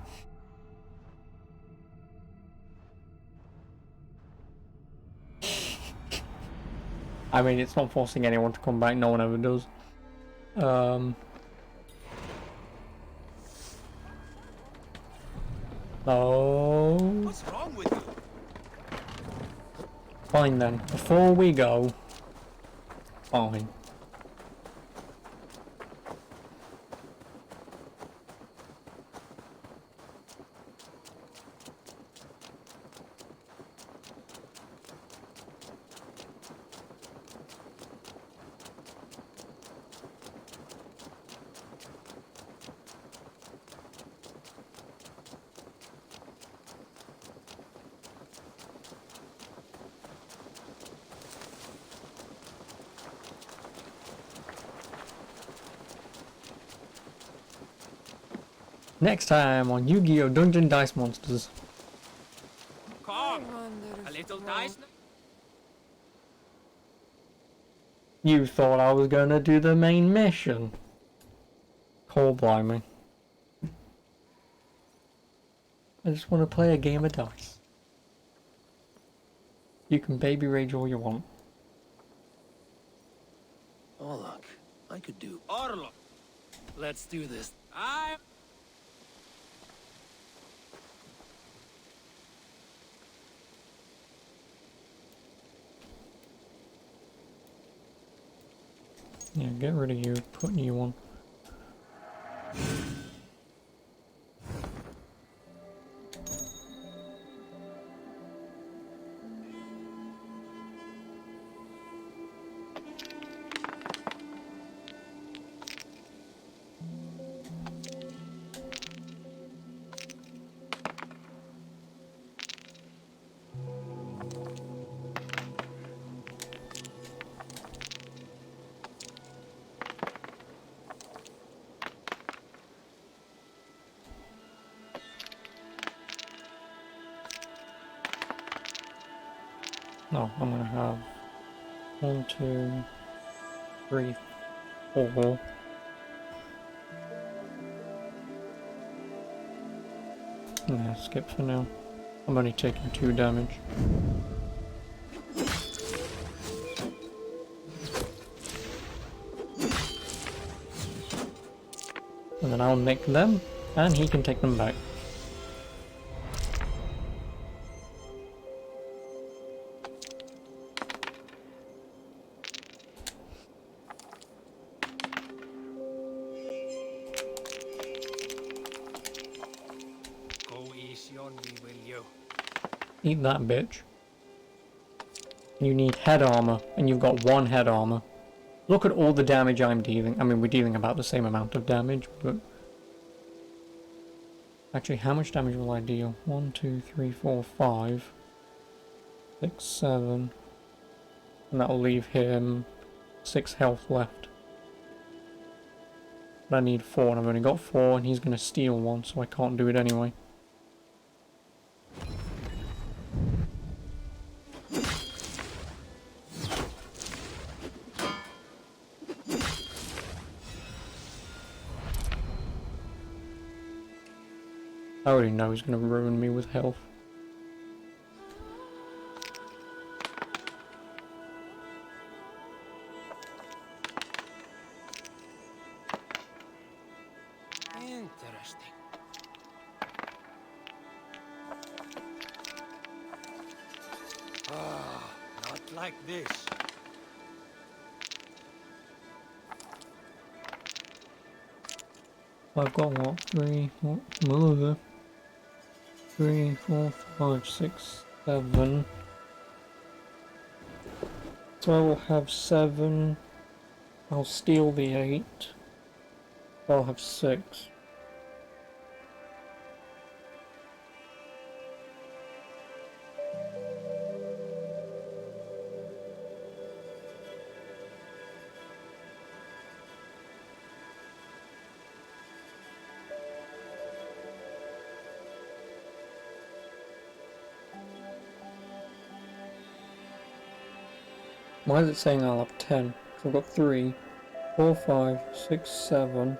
I mean, it's not forcing anyone to come back. No one ever does. Oh. What's wrong with you? Fine then. Before we go. Fine. Next time on Yu-Gi-Oh! Dungeon Dice Monsters. Come, a little dice. You thought I was gonna do the main mission. Call blimey. I just want to play a game of dice. You can baby rage all you want. Oh look, I could do. Orlo. Let's do this. I. Yeah, get rid of you, put new one. No, I'm gonna have 1, 2, 3, 4. Yeah, skip for now. I'm only taking 2 damage. And then I'll nick them, and he can take them back. Eat that, bitch. You need head armor, and you've got 1 head armor. Look at all the damage I'm dealing. I mean, we're dealing about the same amount of damage, but... Actually, how much damage will I deal? 1, 2, 3, 4, 5, 6, 7... And that'll leave him 6 health left. But I need 4, and I've only got 4, and he's going to steal 1, so I can't do it anyway. I already know he's going to ruin me with health. Interesting. Ah, not like this. I've got what? 3, what? Mother. 3, 4, 5, 6, 7. So I will have 7. I'll steal the 8. I'll have 6. Why is it saying I'll have 10? So I've got 3, 4, 5, 6, 7.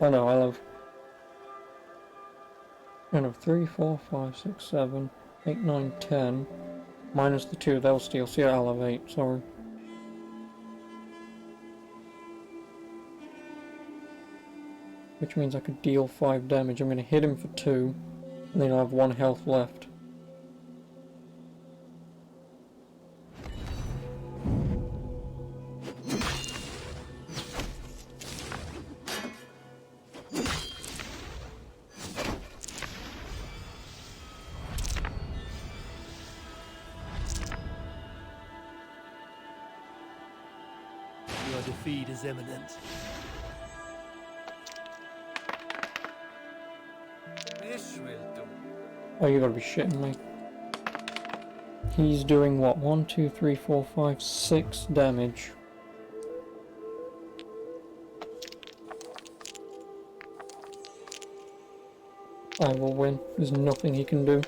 Oh no, I'll have... I have 3, 4, 5, 6, 7, 8, 9, 10. Minus the 2 they'll steal, so yeah, I'll have 8, sorry. Which means I could deal 5 damage. I'm going to hit him for 2, and then I'll have 1 health left. Your defeat is imminent. This will do. Oh, you gotta be shitting me. He's doing what? 1, 2, 3, 4, 5, 6 damage. I will win. There's nothing he can do.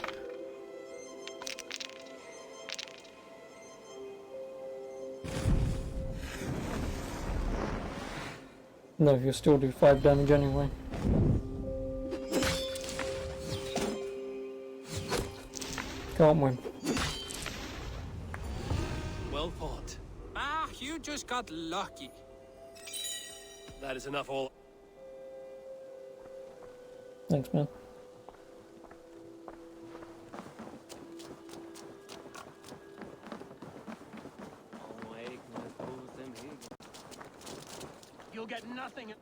No, he'll still do 5 damage anyway. Can't win. Well fought. Ah, you just got lucky. That is enough all. Thanks, man. You'll get nothing.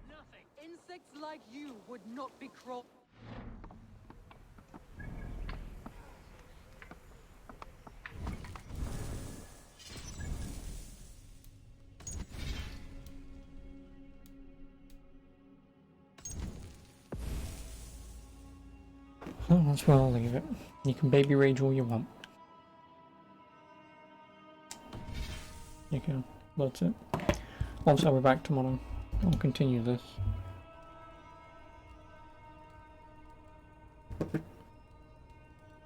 Nothing. Insects like you would not be crawl. Well, that's where I'll leave it. You can baby rage all you want. You can. That's it. Obviously, I'll be back tomorrow. I'll continue this.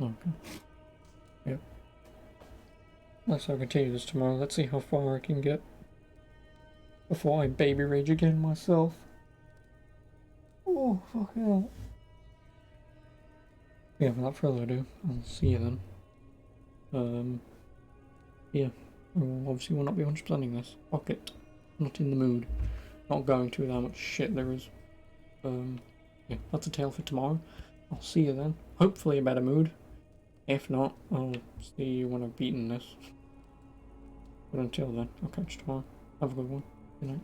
Okay. Yep. Let's continue this tomorrow. Let's see how far I can get before I baby rage again myself. Oh, fuck hell. Yeah, without further ado, I'll see you then. Yeah. Well, obviously will not be 100%ing this. Fuck it. Not in the mood. Not going to with how much shit there is. Yeah, that's a tale for tomorrow. I'll see you then. Hopefully a better mood. If not, I'll see you when I've beaten this. But until then, I'll catch you tomorrow. Have a good one. Good night.